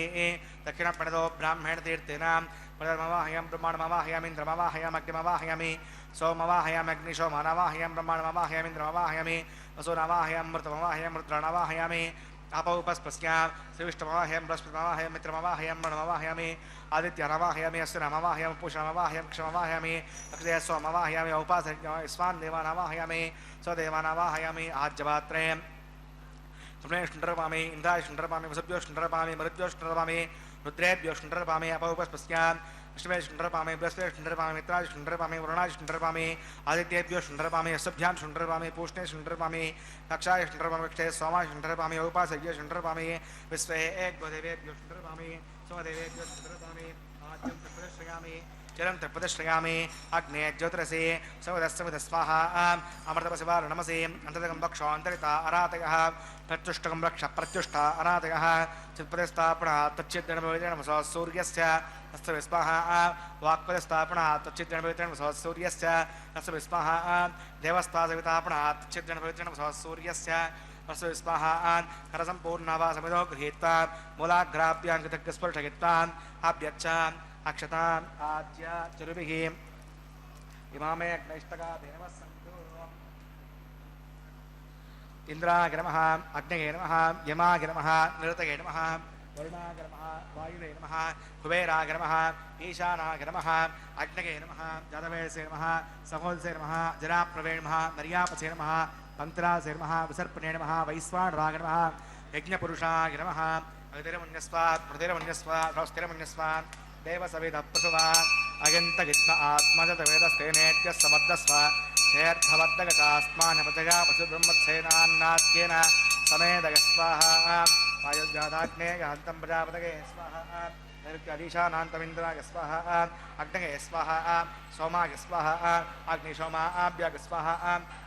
दक्षिणप्रणतो ब्राह्मण तीर्थेनां प्रथमवाहयामि ब्रह्माण्डमवाहयामि इन्द्रमवाहयामि अग्निमवाहयामि सोमवाहयामि अग्निशोमानवाहयामि ब्रह्माण्डमवाहयामि इन्द्रमवाहयामि वसुनवाहयामि मृतमवाहयामि रुद्राणवाहयामि अपौपस्पस्यां श्रीविष्णुमवाहयामि बृहस्पतिमवाहयामि मित्रमवाहयामि मणमवाहयामि आदित्यनवाहयामि अश्विनमवाहयामि पूषणमवाहयामि क्षमवाहयामि अक्षय सोमवाहयामि औपासयामि स्वान् देवानवाहयामि स्वदेवानवाहयामि आज्यपात्रे सुम्नेष्णुरपामि इन्द्रायष्णुरपामि वसुभ्योष्णुरपामि मरुद्भ्योष्णुरपामि रुद्रेभ्योष्णुरपामि अपौपस्पस्यां विष्णुवेष्णुरपामि बृहस्पतिष्णुरपामि मित्रायष्णुरपामि वरुणायष्णुरपामि आदित्येभ्योष्णुरपामि अस्सभ्यां शुण्डरपामि पूष्णेष्णुरपामि कक्षायष्णुरपामि क्षये सोमायष्णुरपामि औपासय्यष्णुरपामि विश्वे एकद्वदेवेभ्योष्णुरपामि स्वदेवेभ्योष्णुरपामि आद्यं तत्प्रदर्शयामि चिरं तत्प्रदर्शयामि अग्ने ज्योतिरसि सवदस्सविदस्वाहा अमृतपशिवारुणमसि अन्तर्गं वक्षोऽन्तरिता अरातयः प्रत्युष्टकं रक्ष प्रत्युष्टा अरातयः चित्पदस्थापना तच्चिद्गणपवितरणमसो सूर्यस्य अस्तु विस्मः वाक्पदस्थापना तच्चिद्गणपवितरणमसो सूर्यस्य अस्तु विस्मः देवस्तासवितापना तच्चिद्गणपवितरणमसो सूर्यस्य अस्तु विस्मः करसम्पूर्णवा समितो गृहीत्वा मूलाग्राभ्यां कृतज्ञस्पर्शयित्वा अभ्यच्छ अक्षताम् आद्य चरुभिः इमामे अग्नैष्टका देवः सन्तु इन्द्राय नमः अग्नये नमः यमाय नमः निरतये नमः वरुणाय नमः वायुवे नमः कुबेराय नमः ईशानाय नमः अग्नये नमः जातवेदसे नमः सहोदसे नमः जराप्रवे नमः नर्यापसे नमः पन्त्रासे नमः विसर्पणे नमः वैश्वानराय नमः यज्ञपुरुषाय नमः अतिरमन्यस्वात् प्रतिरमन्यस्वात् स्वस्तिरमन्यस्वात् देवसविदप्रसुवा अयन्तगित्म आत्मजतवेदस्तेनेत्यः समर्दस्व चेर्धवद्दगतास्मानपजगा पशुब्रह्मत्सेनान्नाद्येन समेदय स्वाहा वायुव्यादाग्नेयहन्तं प्रजापतये स्वाहा नैरुत्यादीशानान्तमिन्द्राय स्वाहा अग्नये स्वाहा सोमाय स्वाहा अग्निशोमाभ्याग स्वाहा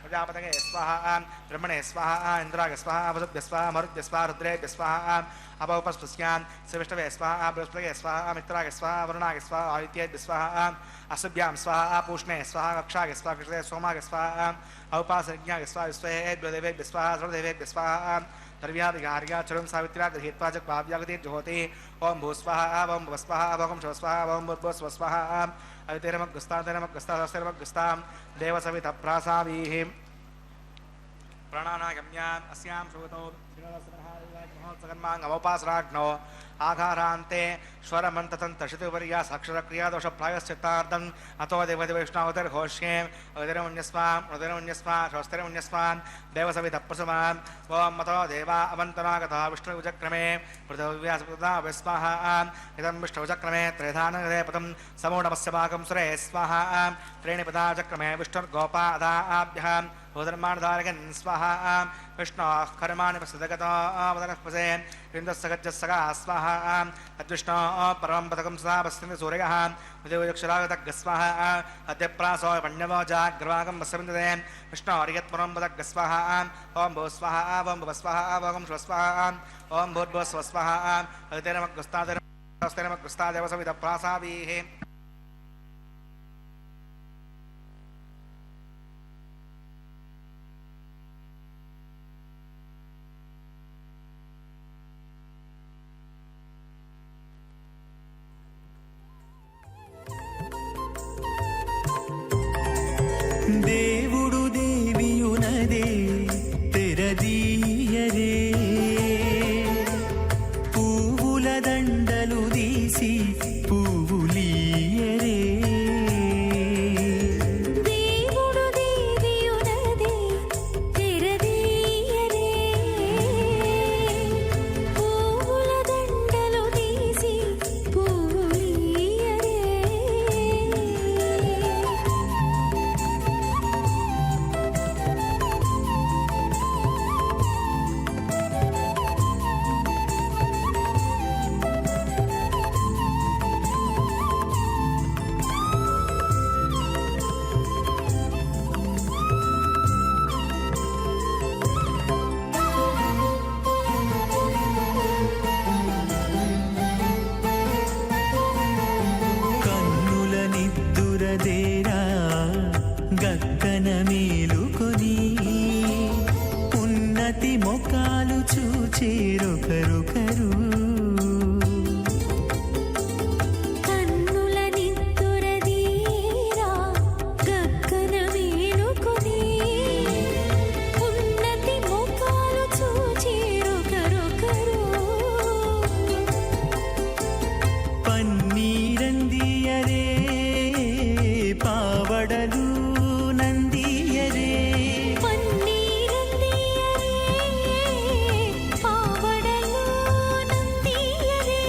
प्रजापतये स्वाहा ब्रह्मणे स्वाहा इंद्राय स्वाहा वसुभ्य स्वाहा मरुद्भ्य स्वाहा रुद्रेभ्य स्वाहा अपौपस्पृश्यान् श्रीविष्णवे स्वाहा बृहस्पतये स्वाहा मित्राय स्वाहा वरुणाय स्वाहा आदित्येभ्य स्वाहा असुभ्यां स्वाहा पूष्णे स्वाहा कक्षाय स्वाहा कृष्णे सोमाय स्वाहा औपासज्ञाय स्वाहा विश्वेभ्यो देवेभ्य स्वाहा सर्वदेवेभ्य स्वाहा तर्व्यादिगार्या चरुं सावित्र्या गृहीत्वा च काव्यागतिर्जुहोति ओं भूस्वाहा ओं भुवस्वाहा ओं शिवस्वाहा ओं भूर्भुवस्वस्वाहा अवितेरमग्रस्तां देवसवितप्रासावीः प्राणानागम्याम् अस्यां श्रुतौ महोत्सकर्माङ्गमोपासनाग्नौ आधारान्ते स्वरमन्ततन्तशितुपर्या साक्षरक्रियादोष प्रायश्चित्तार्थम् अतो देवदेवैष्णवतिर्घोष्ये उदरमुन्यस्वां स्वस्तिरमुन्यस्वां देवसवितप्रसुमान् ओं मतो देवा अवन्तनागतः विष्णुचक्रमे पृथिव्यासकृता विस्वाहा इदं विष्णुचक्रमे त्रेधानगरे पदं समूढमस्य भागं सुरे स्वाहा त्रीणि पदाचक्रमे विष्णुर्गोपादाभ्यां भूधर्माणधारकन् स्वाहा विष्णोः कर्माणि प्रसिद्धगतोऽवदनःपसे इन्द्रस्सगज्जस्सगा स्वाहा अद्विष्णो परमं पदकं सदा पश्यन्ति सूर्यः विदेवयक्षरागतग् स्वाहा अद्यप्रासो पण्यवो जाग्रवागं वस्यविन्दते विष्णो हरियत्परं पदग् स्वाहा ओं भूस्वाहा ओं भुवस्वाहा ओं शिवस्वाहा ओं भूर्भुवस्वस्वाहा अदितेरमग्रस्तादेवसवितप्रासावीः దేవుడు దేవియునదే తెరదీయరే పువ్వుల దండలు తీసి పువ్వులీయరే దేవుడు దేవియునదే తెరదీయరే పువ్వుల దండలు తీసి పువ్వులీయరే కన్నుల నిద్దురదేరా గక్కన మేలుకొని ఉన్నతి మొకాలు చూచేరొకరొకరు కన్నుల నిద్దురదీరా గక్కన మేలుకొని ఉన్నతి ముఖాలు చూచేరొకరొకరు పన్నీరందియరే పావడలు నందియరే పన్నీరందియరే పావడలు నందియరే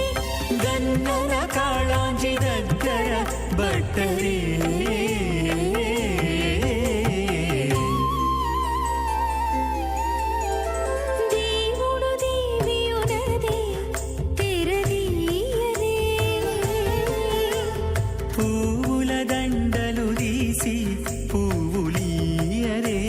గన్నర కాళాంజి దగ్గర బట్టరే దేవుడు దేవియునదే తెరదీయరే పువ్వుల దండలు తీసి పువ్వులీయరే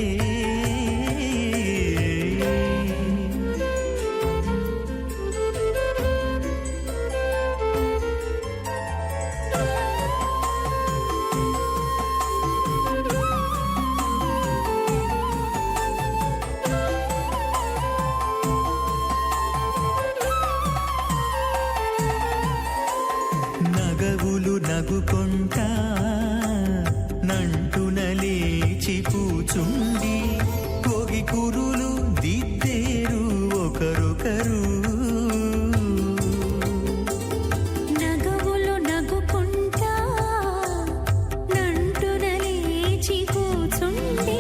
నగవులు నగుకొంటా నంటున లేచి కూచుండి కోగి కురులు దిద్దేరు ఒకరొకరు నగవులు నగుకుంటా నంటున లేచి కూచుండి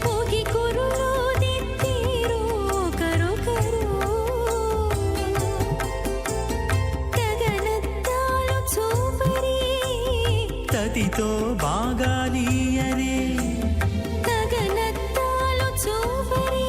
పోగి కురులు దిద్దేరు ఒకరొకరు గగనత్తాలు చూపరి తతితో బాగాలియరే గగనత్తాలు చూపరి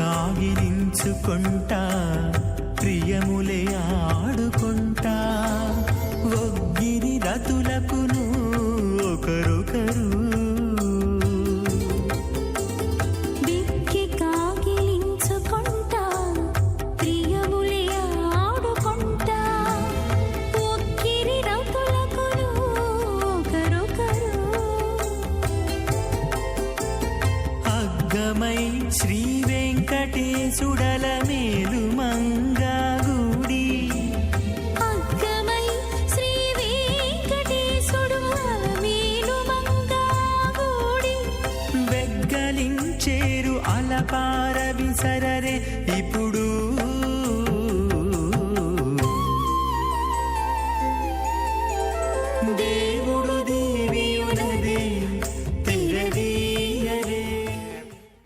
కాగిలించుకుంటా ప్రియములే ఆడుకుంటా ఒగ్గిరి రతులకును ఒకరొకరు బిక్కి కాగిలించుకుంటా ప్రియములే ఆడుకుంటా ఒక్కిరి రతులకును ఒకరొకరు అగ్గమై శ్రీ వెంకటేశుడల మేలు మంగాగుడి అగ్గమై శ్రీ వెంకటేశుడు మేలు మంగాగూడి వెగ్గలించేరు అలపార విసరరే ఇప్పుడు దేవుడు దేవియునదే తిరదీయరే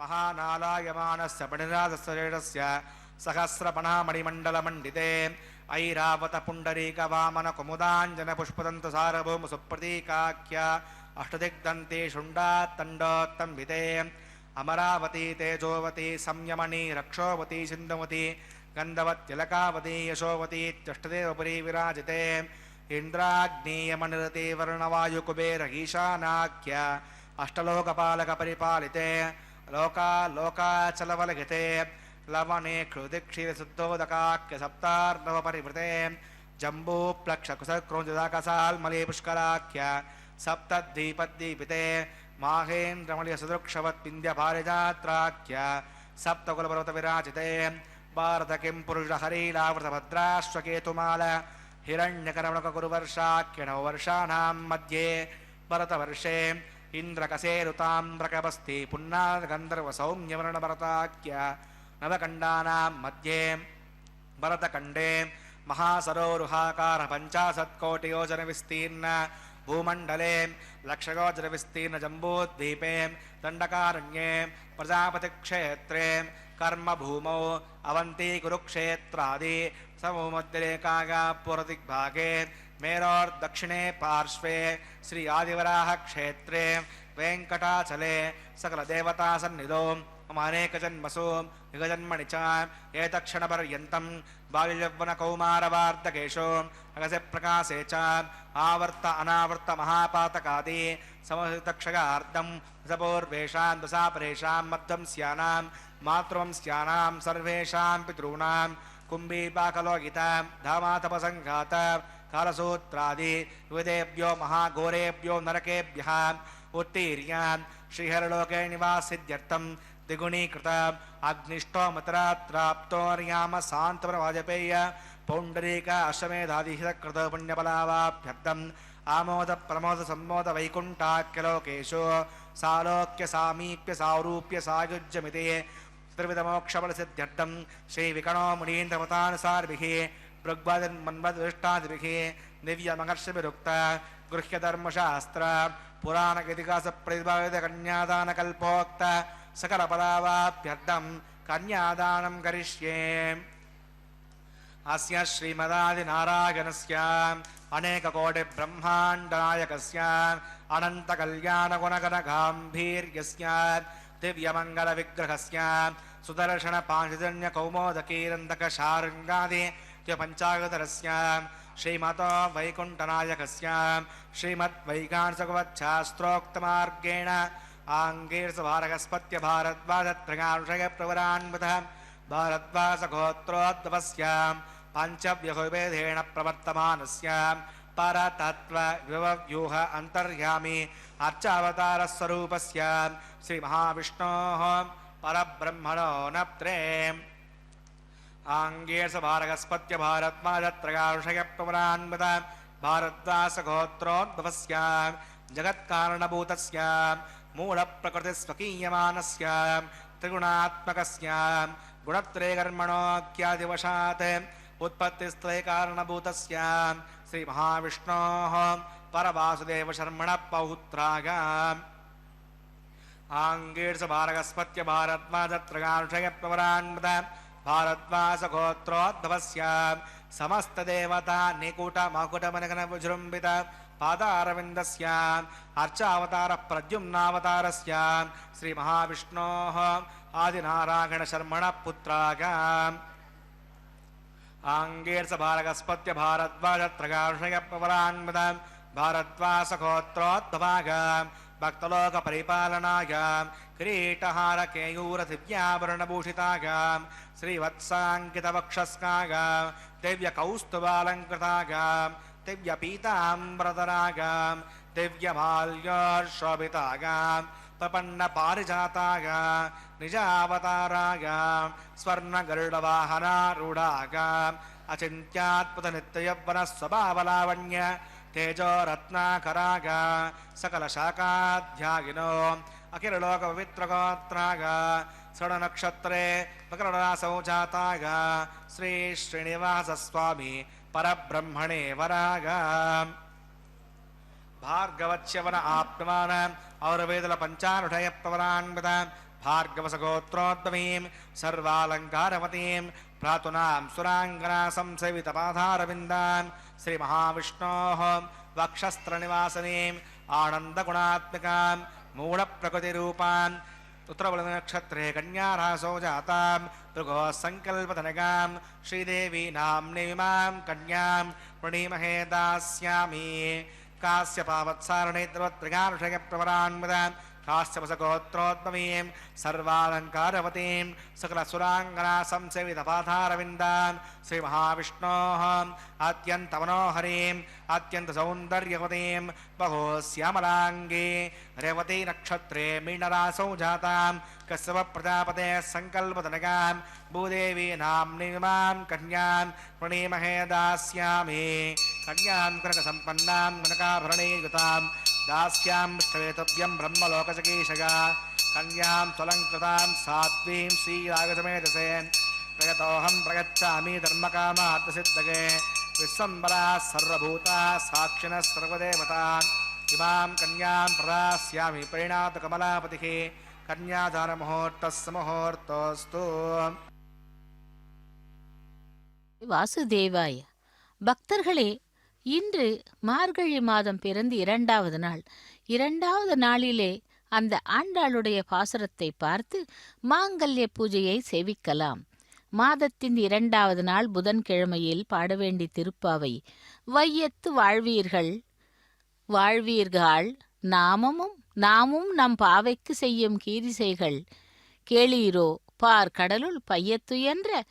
మహానాలాయమానస్య పణిరాజశరీరస్య సహస్రపణామణిమండలమండితే ఐరావత పుండరీక వామన కుముదాంజన పుష్పదంత సారభౌమ సుప్రతీకాఖ్య అష్టదిగ్దంతే శుండాత్తండోత్తంబితే అమరావతి తేజోవతి సంయమని రక్షోవతి సింధుమతి గంధవత్తిలకావతి యశోవతి త్యష్టదేవపురీ విరాజితే ఇంద్రాగ్నేయమనిరతే వర్ణవాయుకుబేర ఈశానాఖ్య అష్టలోకపాలక పరిపాలితే లోకాచలవలగితే లవణే క్షుదిక్షీరశుద్ధోదకాఖ్య సప్తార్ణవ పరివృతే జంబూప్లక్షకుశక్రోజదాకసాల్మలే పుష్కరాఖ్య సప్తద్వీపద్వీపితే మాహేంద్రమళియ సుదృక్షవత్పింద్య పారిజాత్రాఖ్య సప్తకులపర్వత విరాజితే భారత కిం పురుష హరీలావృత భద్రాశ్వకేతుమాల హిరణ్యకరమణకురువర్షాఖ్య నవవర్షాణాం మధ్యే భరతవర్షే ఇంద్రకసేరుతామ్రకపస్థి పున్నాగంధర్వ సౌమ్యవర్ణ భరతాఖ్య నవకండానాం మధ్యే భరతఖండే మహాసరోరుహాకార పంచాశత్కోటియోజన విస్తీర్ణ భూమండలే లక్షయోజన విస్తీర్ణ జంబూద్వీపే దండకారణ్యే ప్రజాపతిక్షేత్రే కర్మభూమౌ అవంతి కురుక్షేత్రాది సమూమద్రేకాగా పూర్వదిగ్భాగే మేరోర్దక్షిణే పార్శ్వే శ్రీ ఆదివరాహ క్షేత్రే వెంకటాచలే సకల దేవతా సన్నిధో మమ అనేకజన్మసు యుగజన్మణి చ ఏతక్షణపర్యంతం బాల్యవ్వన కౌమారవార్ధకేషు అగసే ప్రకాశే చ ఆవర్త అనావర్త మహాపాతకాది సమహితక్షగార్ధం దశపూర్వేషాం దశాపరేషాం మధ్వంస్యానాం మాతృవంస్యానాం సర్వేషాం పితॄణాం కుంభీపాకలోకిత ధామాతపసంఘాత కాలసూత్రాది వివిధేభ్యో మహాఘోరేభ్యో నరకేభ్యః ఉత్తీర్య శ్రీహరలోకే నివాసిద్యర్థం ద్విగుణీకృత అగ్నిష్టోమతరాత్రాప్తోర్యామ శాంతప్రవాజపేయ పౌండరీక అశ్వమేధాదిహితకృత పుణ్యబలావాభ్యర్థం ఆమోద ప్రమోద సంమోద వైకుంఠాఖ్యలోకేషు సాలోక్య సామీప్య సారూప్య సాయుజ్యమితే త్రివిధమోక్షఫలసిద్ధ్యర్థం శ్రీవికణో మునీంద్రమతానుసార్భిः దృగ్వాదిర్మన్మద్విష్టాదిభిः దివ్యమహర్షిభిరుక్త గృహ్యధర్మశాస్త్ర పురాణగతికాసప్రతిపాదితకన్యాదానకల్పోక్త సకలపదావాభ్యర్థం కన్యాదానం కరిష్యే. అస్య శ్రీమదాదినారాయణస్య అనేకకోటిబ్రహ్మాండనాయకస్య అనంతకల్యాణగుణగణగాంభీర్యస్య దివ్యమంగళవిగ్రహస్య సుదర్శనపాంచజన్యకౌమోదకీరందకశార్ంగాది పంచాగతరస్య శ్రీమతో వైకుంఠనాయకస్య శ్రీమద్వైకాంసగవచ్ఛాస్త్రోక్తమార్గేణ ఆంగీర్సభారగస్పత్య భారద్వాజత్రయానుషయప్రవరాన్విత భారద్వాసగోత్రోద్భవస్య పంచవ్యహుభేదేన ప్రవర్తమానస్య పరతత్వ వివవ్యూహ అంతర్యామి అర్చావతారస్వరూపస్య శ్రీమహావిష్ణోః పరబ్రహ్మణో నప్త్రే ఆంగీర్సభారగస్పత్య భారద్వాజత్రయానుషయప్రవరాన్విత భారద్వాసగోత్రోద్భవస్య జగత్కారణభూతస్య మూలప్రకృతిస్వకీయమానస్య త్రిగుణాత్మకస్య గుణత్రయకర్మణోఖ్యాదివశాత్ ఉత్పత్తిస్థలకారణభూతస్య శ్రీమహావిష్ణోః పరవాసుదేవశర్మణः పౌత్రాయ ఆంగీర్సభారగస్పత్య భారద్వాజత్రయానుషయప్రవరాన్విత భారద్వాసగోత్రోద్భవస్య సమస్తదేవతా నికుటమకుటమనగన విజృంభిత పాదారవిందస్య అర్చావతార ప్రద్యుమ్నావతారస్య శ్రీమహావిష్ణోః आदिनारायण शर्मण पुत्राग आंगेर्स भारगस्पत्य भारद्वाजत्रगार्षय पवरान्मद भारद्वासगोत्रोद्भवाग भक्तलोक परिपालनाय किरीटहार केयूर दिव्याभरणभूषिताग श्रीवत्साङ्कितवक्षस्काग दिव्य कौस्तुभालङ्कृताग दिव्य पीताम्बरधराग दिव्य माल्योर्शोभिताग प्रपन्न पारिजाताग निजावताराग स्वर्ण गरुडवाहनारूढाग अचिन्त्याद्भुत नित्ययौवन स्वभावलावण्य तेजो रत्नाकराग सकल शाखाध्यायिनो अखिल लोक पवित्रगोत्राग षड्नक्षत्रे मकररासौ जाताग श्री श्रीनिवास स्वामी परब्रह्मणे वराग भार्गवच्यवन आप्तमान और वेदल पंचानुषय प्रवरान्वित भार्गवसगोत्रोद्भवीं सर्वालंकारवतीं भ्रातुनां सुरांगना संसेवितपाधारविन्दां श्री महाविष्णोः वक्षस्त्रनिवासिनीं आनन्दगुणात्मिकां मूढप्रकृतिरूपां उत्तरबलनक्षत्रे कन्यारासौ जातां भृगोः सङ्कल्पतनगां श्रीदेवी नाम्नीमां कन्यां प्रणीमहे दास्यामि काश्यपावत्सारणे द्रवत्रिगानुषयप्रवरान्वितां काश्यपसगोत्रोद्भवीं सर्वालङ्कारवतीं सकलसुराङ्गना संसेवितपाधारविन्दां श्रीमहाविष्णोः अत्यन्तमनोहरीम् अत्यन्तसौन्दर्यवतीं बहोश्यामलाङ्गी रेवती नक्षत्रे मीनरासौ जातां कश्यपप्रजापतेः सङ्कल्पतनगां भूदेवी नाम्नीमां कन्यां प्रणीमहे दास्यामि कन्यां कनकसम्पन्नां कनकाभरणीयुतां दास्यां विष्णवेतव्यं ब्रह्मलोकचकीशगा कन्यां त्वलङ्कृतां सात्वीं श्रीरागसमेधसे प्रयतोऽहं प्रयच्छामि धर्मकामार्थसिद्धये विश्वम्बराः सर्वभूताः साक्षिणः सर्वदेवताः इमां कन्यां प्रदास्यामि परिणातु कमलापतिः कन्यादानमुहूर्तस्य मुहूर्तोऽस्तु வாசுதேவாய. பக்தர்களே, இன்று மார்கழி மாதம் பிறந்து 2வது நாள். 2வது நாளிலே அந்த ஆண்டாளுடைய பாசுரத்தை பார்த்து மாங்கல்ய பூஜையை சேவிக்கலாம். மாதத்தின் 2வது நாள் புதன்கிழமையில் பாட வேண்டிய திருப்பாவை. வையத்து வாழ்வீர்கள் வாழ்வீர்கள் நாமும் நம் பாவைக்கு செய்யும் கீரிசைகள் கேளீரோ பார் கடலுள் பையத்துயன்ற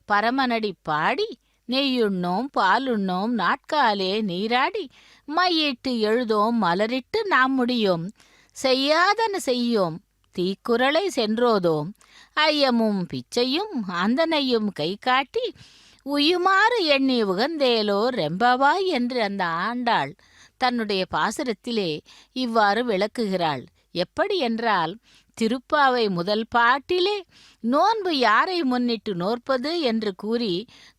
பரமனடி பாடி நெய்யுண்ணோம் பாலுண்ணோம் நாட்காலே நீராடி மையிட்டு எழுதோம் மலரிட்டு நாம் முடியோம் செய்யாதன செய்யோம் தீக்குறளை சென்றோதோம் ஐயமும் பிச்சையும் ஆந்தனையும் கை காட்டி உயுமாறு எண்ணி உகந்தேலோ ரெம்பவாய் என்று அந்த ஆண்டாள் தன்னுடைய பாசுரத்திலே இவ்வாறு விளக்குகிறாள். எப்படி என்றால், திருப்பாவை முதல் பாட்டிலே நோன்பு யாரை முன்னிட்டு நோற்பது என்று கூறி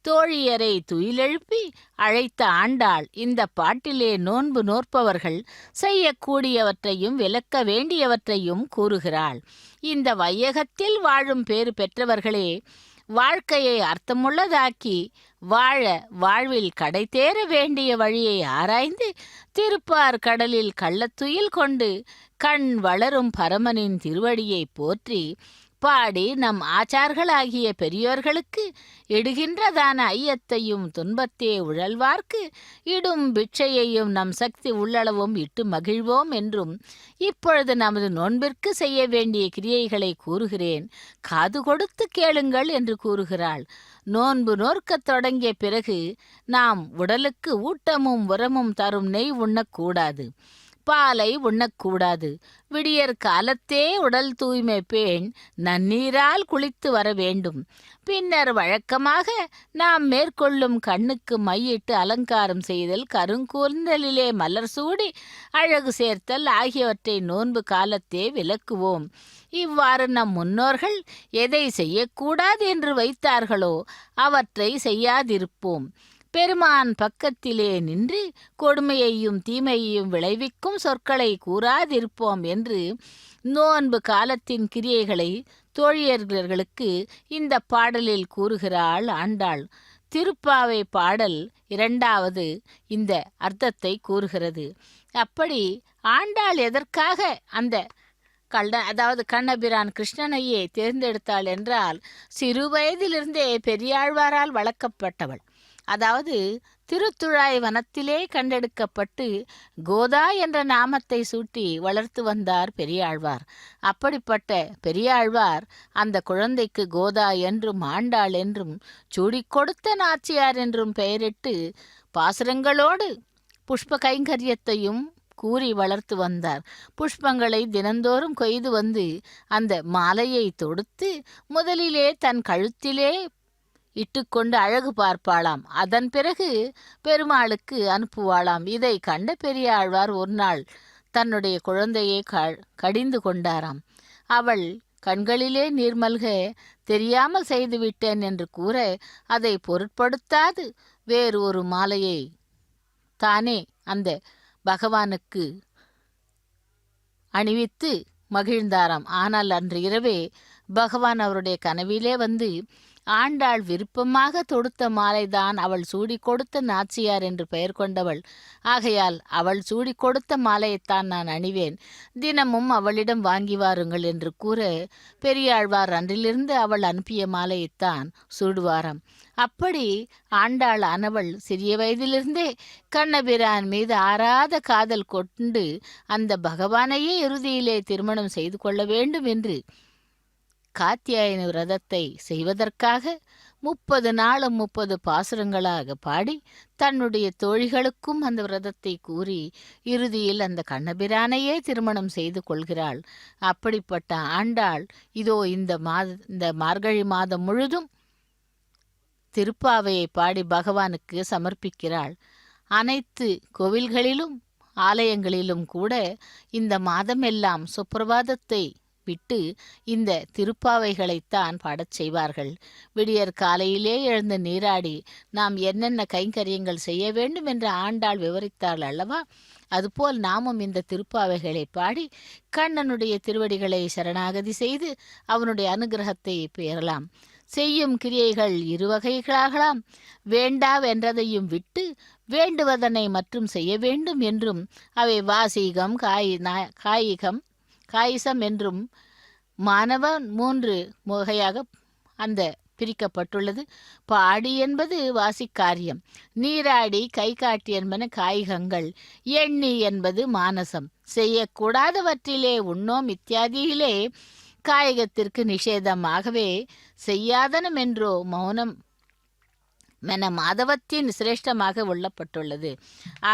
தோழியரை துயிலெழுப்பி அழைத்த ஆண்டாள் இந்த பாட்டிலே நோன்பு நோற்பவர்கள் செய்யக்கூடியவற்றையும் விலக்க வேண்டியவற்றையும் கூறுகிறாள். இந்த வையகத்தில் வாழும் பேறு பெற்றவர்களே வாழ்க்கையை அர்த்தமுள்ளதாக்கி வாழ வாழ்வில் கடை தேர வேண்டிய வழியை ஆராய்ந்து திருப்பார் கடலில் கள்ளத்துயில் கொண்டு கண் வளரும் பரமனின் திருவடியை போற்றி பாடி நம் ஆச்சார்களாகிய பெரியோர்களுக்கு இடுகின்றதான ஐயத்தையும் துன்பத்தே உழல்வார்க்கு இடும் பிட்சையையும் நம் சக்தி உள்ளளவும் இட்டு மகிழ்வோம் என்றும் இப்பொழுது நமது நோன்பிற்கு செய்ய வேண்டிய கிரியைகளை கூறுகிறேன், காது கொடுத்து கேளுங்கள் என்று கூறுகிறாள். நோன்பு நோற்கத் தொடங்கிய பிறகு நாம் உடலுக்கு ஊட்டமும் உரமும் தரும் நெய் உண்ணக்கூடாது, பாலை உண்ணக்கூடாது. விடியற் காலத்தே உடல் தூய்மை பேண் நன்னீரால் குளித்து வர வேண்டும். பின்னர் வழக்கமாக நாம் மேற்கொள்ளும் கண்ணுக்கு மையிட்டு அலங்காரம் செய்தல், கருங்கூந்தலிலே மலர் சூடி அழகு சேர்த்தல் ஆகியவற்றை நோன்பு காலத்தே விலக்குவோம். இவ்வாறு நம் முன்னோர்கள் எதை செய்யக்கூடாது என்று வைத்தார்களோ அவற்றை செய்யாதிருப்போம். பெருமான் பக்கத்திலே நின்று கொடுமையையும் தீமையையும் விளைவிக்கும் சொற்களை கூறாதிருப்போம் என்று நோன்பு காலத்தின் கிரியைகளை தோழியர்களுக்கு இந்த பாடலில் கூறுகிறாள் ஆண்டாள். திருப்பாவை பாடல் 2வது இந்த அர்த்தத்தை கூறுகிறது. அப்படி ஆண்டாள் எதற்காக அந்த அதாவது கண்ணபிரான் கிருஷ்ணனையே தேர்ந்தெடுத்தாள் என்றால் சிறு வயதிலிருந்தே பெரியாழ்வாரால் வளர்க்கப்பட்டவள். அதாவது திருத்துழாய் வனத்திலே கண்டெடுக்கப்பட்டு கோதா என்ற நாமத்தை சூட்டி வளர்த்து வந்தார் பெரியாழ்வார். அப்படிப்பட்ட பெரியாழ்வார் அந்த குழந்தைக்கு கோதா என்றும் ஆண்டாள் என்றும் சூடிக் கொடுத்த நாச்சியார் என்றும் பெயரிட்டு பாசுரங்களோடு புஷ்ப கைங்கரியத்தையும் கூறி வளர்த்து வந்தார். புஷ்பங்களை தினந்தோறும் கொய்து வந்து அந்த மாலையை தொடுத்து முதலிலே தன் கழுத்திலே இட்டுக்கொண்டு அழகு பார்ப்பாளாம். அதன் பிறகு பெருமாளுக்கு அனுப்புவாளாம். இதை கண்ட பெரியாழ்வார் ஒரு நாள் தன்னுடைய குழந்தையை கடிந்து கொண்டாராம். அவள் கண்களிலே நீர்மல்க தெரியாமல் செய்துவிட்டேன் என்று கூற அதை பொருட்படுத்தாது வேறு ஒரு மாலையை தானே அந்த பகவானுக்கு அணிவித்து மகிழ்ந்தாராம். ஆனால் அன்று இரவே பகவான் அவருடைய கனவிலே வந்து ஆண்டாள் விருப்பமாக தொடுத்த மாலைதான் அவள் சூடி கொடுத்த நாச்சியார் என்று பெயர் கொண்டவள். ஆகையால் அவள் சூடி கொடுத்த மாலையைத்தான் நான் அணிவேன், தினமும் அவளிடம் வாங்கி வாருங்கள் என்று கூற பெரியாழ்வார் அன்றிலிருந்து அவள் அனுப்பிய மாலையைத்தான் சூடுவாராம். அப்படி ஆண்டாள் ஆனவள் சிறிய வயதிலிருந்தே கண்ணபிரான் மீது ஆறாத காதல் கொண்டு அந்த பகவானையே இறுதியிலே திருமணம் செய்து கொள்ள வேண்டும் என்று காத்தியாயன விரதத்தை செய்வதற்காக 30 நாளும் 30 பாசுரங்களாக பாடி தன்னுடைய தோழிகளுக்கும் அந்த விரதத்தை கூறி இறுதியில் அந்த கண்ணபிரானையே திருமணம் செய்து கொள்கிறாள். அப்படிப்பட்ட ஆண்டாள் இதோ இந்த மார்கழி மாதம் முழுதும் திருப்பாவையை பாடி பகவானுக்கு சமர்ப்பிக்கிறாள். அனைத்து கோவில்களிலும் ஆலயங்களிலும் கூட இந்த மாதமெல்லாம் சுப்பிரபாதத்தை விட்டு இந்த திருப்பாவைகளைத்தான் பாடச் செய்வார்கள். விடியற் காலையிலே எழுந்து நீராடி நாம் என்னென்ன கைங்கரியங்கள் செய்ய வேண்டும் என்று ஆண்டாள் விவரித்தாள் அல்லவா? அதுபோல் நாமும் இந்த திருப்பாவைகளை பாடி கண்ணனுடைய திருவடிகளை சரணாகதி செய்து அவனுடைய அனுகிரகத்தை பெறலாம். செய்யும் கிரியைகள் 2 வகைகளாகலாம். வேண்டாவென்றதையும் விட்டு வேண்டுவதனை மற்றும் செய்ய வேண்டும் என்றும், அவை வாசீகம் காயிகம் என்றும் மாணவன் 3 வகையாக அந்த பிரிக்கப்பட்டுள்ளது. பாடி என்பது வாசிக்காரியம், நீராடி கை காட்டி என்பன காய்கங்கள், எண்ணி என்பது மானசம், செய்யக்கூடாதவற்றிலே உண்ணோம் இத்தியாதியிலே காயகத்திற்கு நிஷேதமாகவே செய்யாதனம் என்றோ மௌனம் என மாதவத்தின் சிரேஷ்டமாக உள்ளப்பட்டுள்ளது.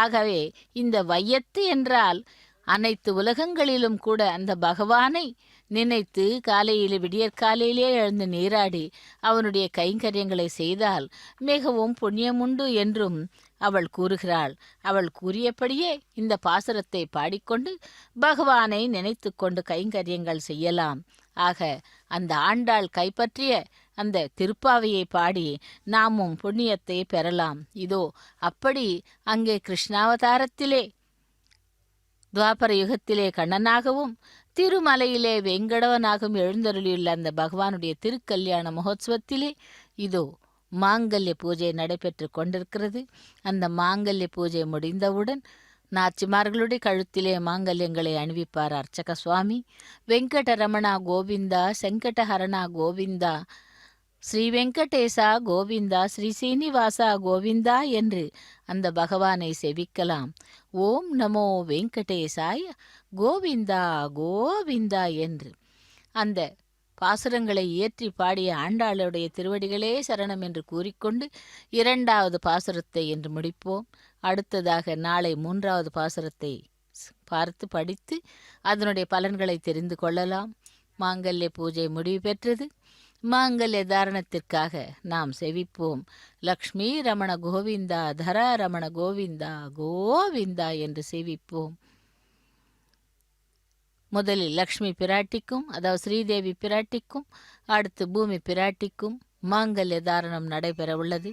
ஆகவே இந்த வையத்து என்றால் அனைத்து உலகங்களிலும் கூட அந்த பகவானை நினைத்து காலையிலே விடியற்காலையிலே எழுந்து நீராடி அவனுடைய கைங்கரியங்களை செய்தால் மிகவும் புண்ணியமுண்டு என்றும் அவள் கூறுகிறாள். அவள் கூறியபடியே இந்த பாசுரத்தை பாடிக்கொண்டு பகவானை நினைத்து கொண்டு கைங்கரியங்கள் செய்யலாம். ஆக அந்த ஆண்டாள் கைப்பற்றிய அந்த திருப்பாவையை பாடி நாமும் புண்ணியத்தை பெறலாம். இதோ அப்படி அங்கே கிருஷ்ணாவதாரத்திலே துவாபர யுகத்திலே கண்ணனாகவும் திருமலையிலே வெங்கடவனாகவும் எழுந்தருளியுள்ள அந்த பகவானுடைய திருக்கல்யாண மகோத்சவத்திலே இதோ மாங்கல்ய பூஜை நடைபெற்று கொண்டிருக்கிறது. அந்த மாங்கல்ய பூஜை முடிந்தவுடன் நாச்சிமார்களுடைய கழுத்திலே மாங்கல்யங்களை அணிவிப்பார் அர்ச்சக சுவாமி. வெங்கடரமணா கோவிந்தா, செங்கடஹரணா கோவிந்தா, ஸ்ரீ வெங்கடேசா கோவிந்தா, ஸ்ரீ சீனிவாசா கோவிந்தா என்று அந்த பகவானை செவிக்கலாம். ஓம் நமோ வெங்கடேசாய கோவிந்தா கோவிந்தா என்று அந்த பாசுரங்களை இயற்றி பாடிய ஆண்டாளுடைய திருவடிகளே சரணம் என்று கூறிக்கொண்டு 2வது பாசுரத்தை என்று முடிப்போம். அடுத்ததாக நாளை 3வது பாசுரத்தை பார்த்து படித்து அதனுடைய பலன்களை தெரிந்து கொள்ளலாம். மாங்கல்ய பூஜை முடிவு பெற்றது. மாங்கல்ய தாரணத்திற்காக நாம் செவிப்போம். லக்ஷ்மி ரமண கோவிந்தா, தரா ரமண கோவிந்தா கோவிந்தா என்று செவிப்போம். முதலில் லக்ஷ்மி பிராட்டிக்கும், அதாவது ஸ்ரீதேவி பிராட்டிக்கும், அடுத்து பூமி பிராட்டிக்கும் மாங்கல்ய தாரணம் நடைபெற உள்ளது.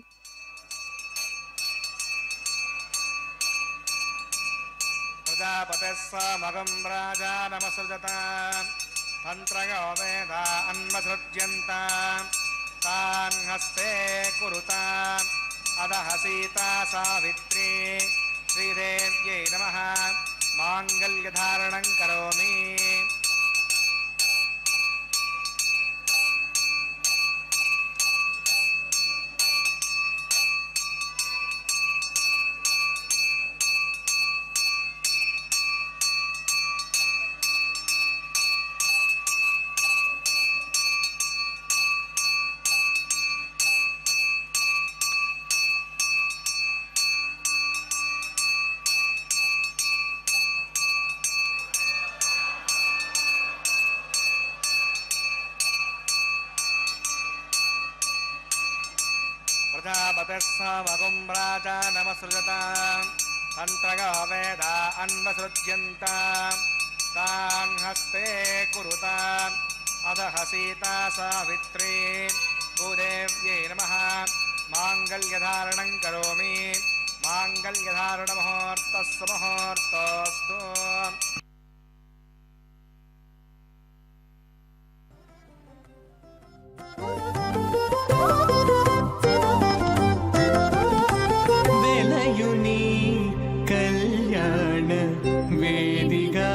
பிரஜாபதிஸ்ஸமகம் ராஜா நமஸ்ருஜதாம் தந்த்ரயோ வேதா அன்வஸ்ருஜ்யந்தாம் தான் ஹஸ்தே குருதாம் அதஹ சீதா சாவித்ரி ஸ்ரீதேவ்யை நமः மாங்கல்யதாரணம் கரோமி. प्रजापतिस्समगुं राजानमसृजतां तन्त्रयो वेदा अन्वसृज्यन्तां तान् हस्ते कुरुताम् अधः सीता सावित्री भूदेव्यै नमः माङ्गल्यधारणं करोमि माङ्गल्यधारणमुहूर्तस्य मुहूर्तोऽस्तु వెలయుని కళ్యాణ వేదిగా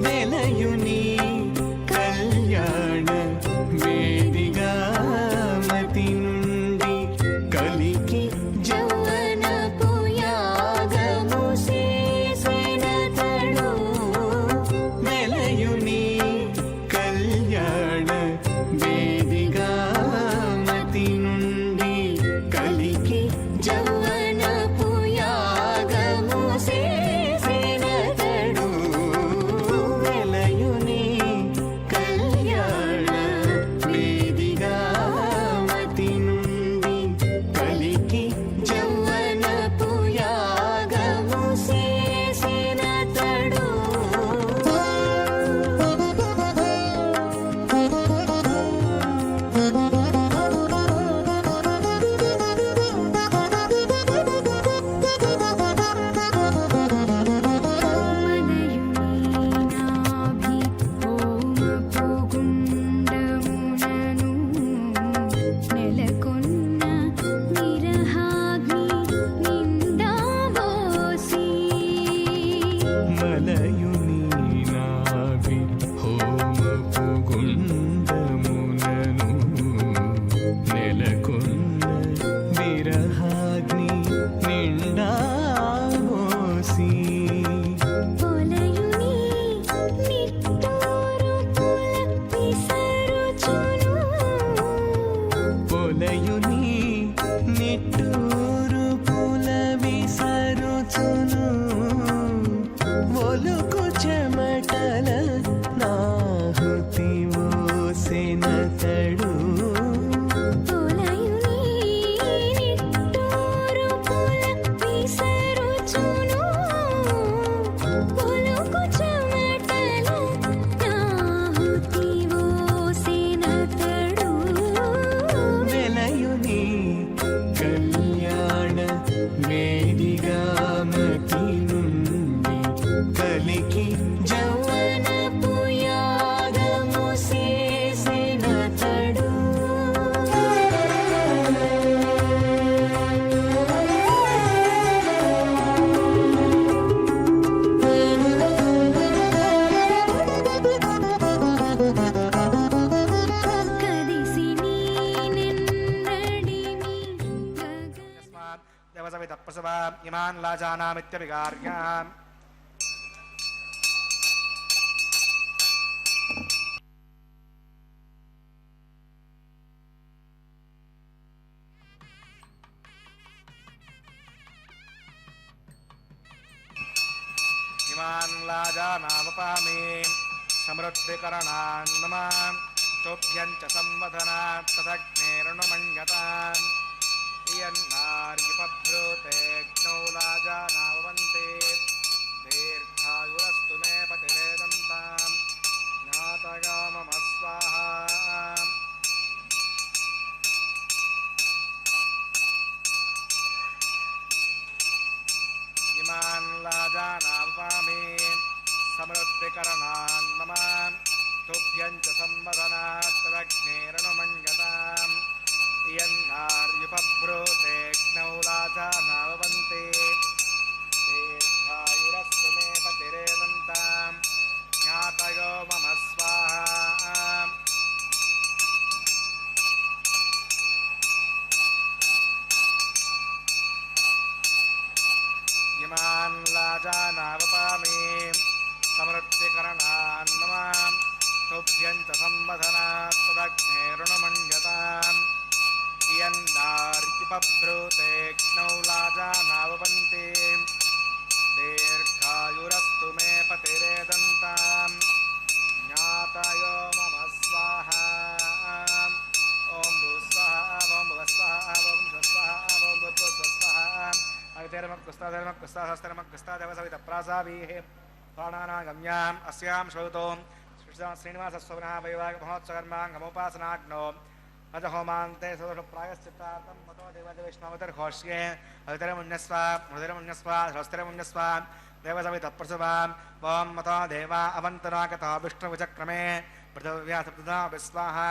వెలయుని కళ్యాణ వేదిగా మతి నుండి కలికి యౌవనపు యాగము చేసినతడు వెలయుని కళ్యాణ వేదిగా మతి నుండి కలికి యౌవనపు యాగము చేసినతడు వెలయుని కళ్యాణ వేదిగా మతి నుండి కలికి యౌవనపు యాగము చేసినతడు మనయుని హోమపు గుండమునను నెలకొన్న నిరహాగ్ని నిండా బోసి మలయుని నాభి హోమపు గుండమునను నెలకొన్న విరహాగ్ని నిండా మోసి పొలయుని నిట్టూరు పుల విసరుచును పొలయుని నిట్టూరు పుల విసరుచును ఒలుకు చెమటల నాహుతి మోసెనతడు పొలయుని నిట్టూరు పుల విసరుచును ఒలుకు చెమటల నాహుతి మోసెనతడు వెలయుని కళ్యాణ వేదిగా మతి నుండి కలికి యౌవనపు యాగము చేసినతడు కదిసి నీనెన్నడిని గగ यस्मात् देवसवितः प्रसवा इमान् लाजानामित्यभिगार्याम् इमान् लाजानामुपामि समृद्धिकरणान् मम तुभ्यं च संवदनात् तदग्नेरनुमञ्जताम् इयन्नार्यपभ्रूतेऽग्नौ लाजानावन्ते दीर्घायुरस्तु मे पतिरेदन्ताम् ज्ञातया मम स्वाहा इमान् लाजानावपामि समृद्धिकरणान् मम तुभ्यं च संवदनात् तदग्नेरनुमञ्जताम् इयन्नार्युपभ्रूतेऽग्नौ लाजानावन्ते दीर्घायुरस्तु मे पतिरेदन्ताम् ज्ञातयो मम स्वाहा इमान् लाजानावपामि समृद्धिकरणान् मम तुभ्यं च संवदनात् तदग्नेरनुमञ्जताम् इयन्नार्युपभ्रूतेऽग्नौ लाजानावन्ते दीर्घायुरस्तु मे पतिरेदन्ताम् ज्ञातयो कृस्तादेवसवितप्रासावीः प्राणानागम्याम् अस्यां श्रौतों श्रीनिवासस्वप्नः वैवाहिकमहोत्सकर्माङ्गमोपासनाग्नो अजहोमान्ते सदोषप्रायश्चित्तार्थं मतो देवदेवैष्णवतिर्घोष्ये अवितरमुन्यस्वा मृदिरमुन्यस्वा सहस्तिरमुन्यस्वा देवसवितप्रसवाम् ॐ मतो देवा अवन्तनागतः विष्णुविचक्रमे पृथिव्या सप्तधा विस्वाहा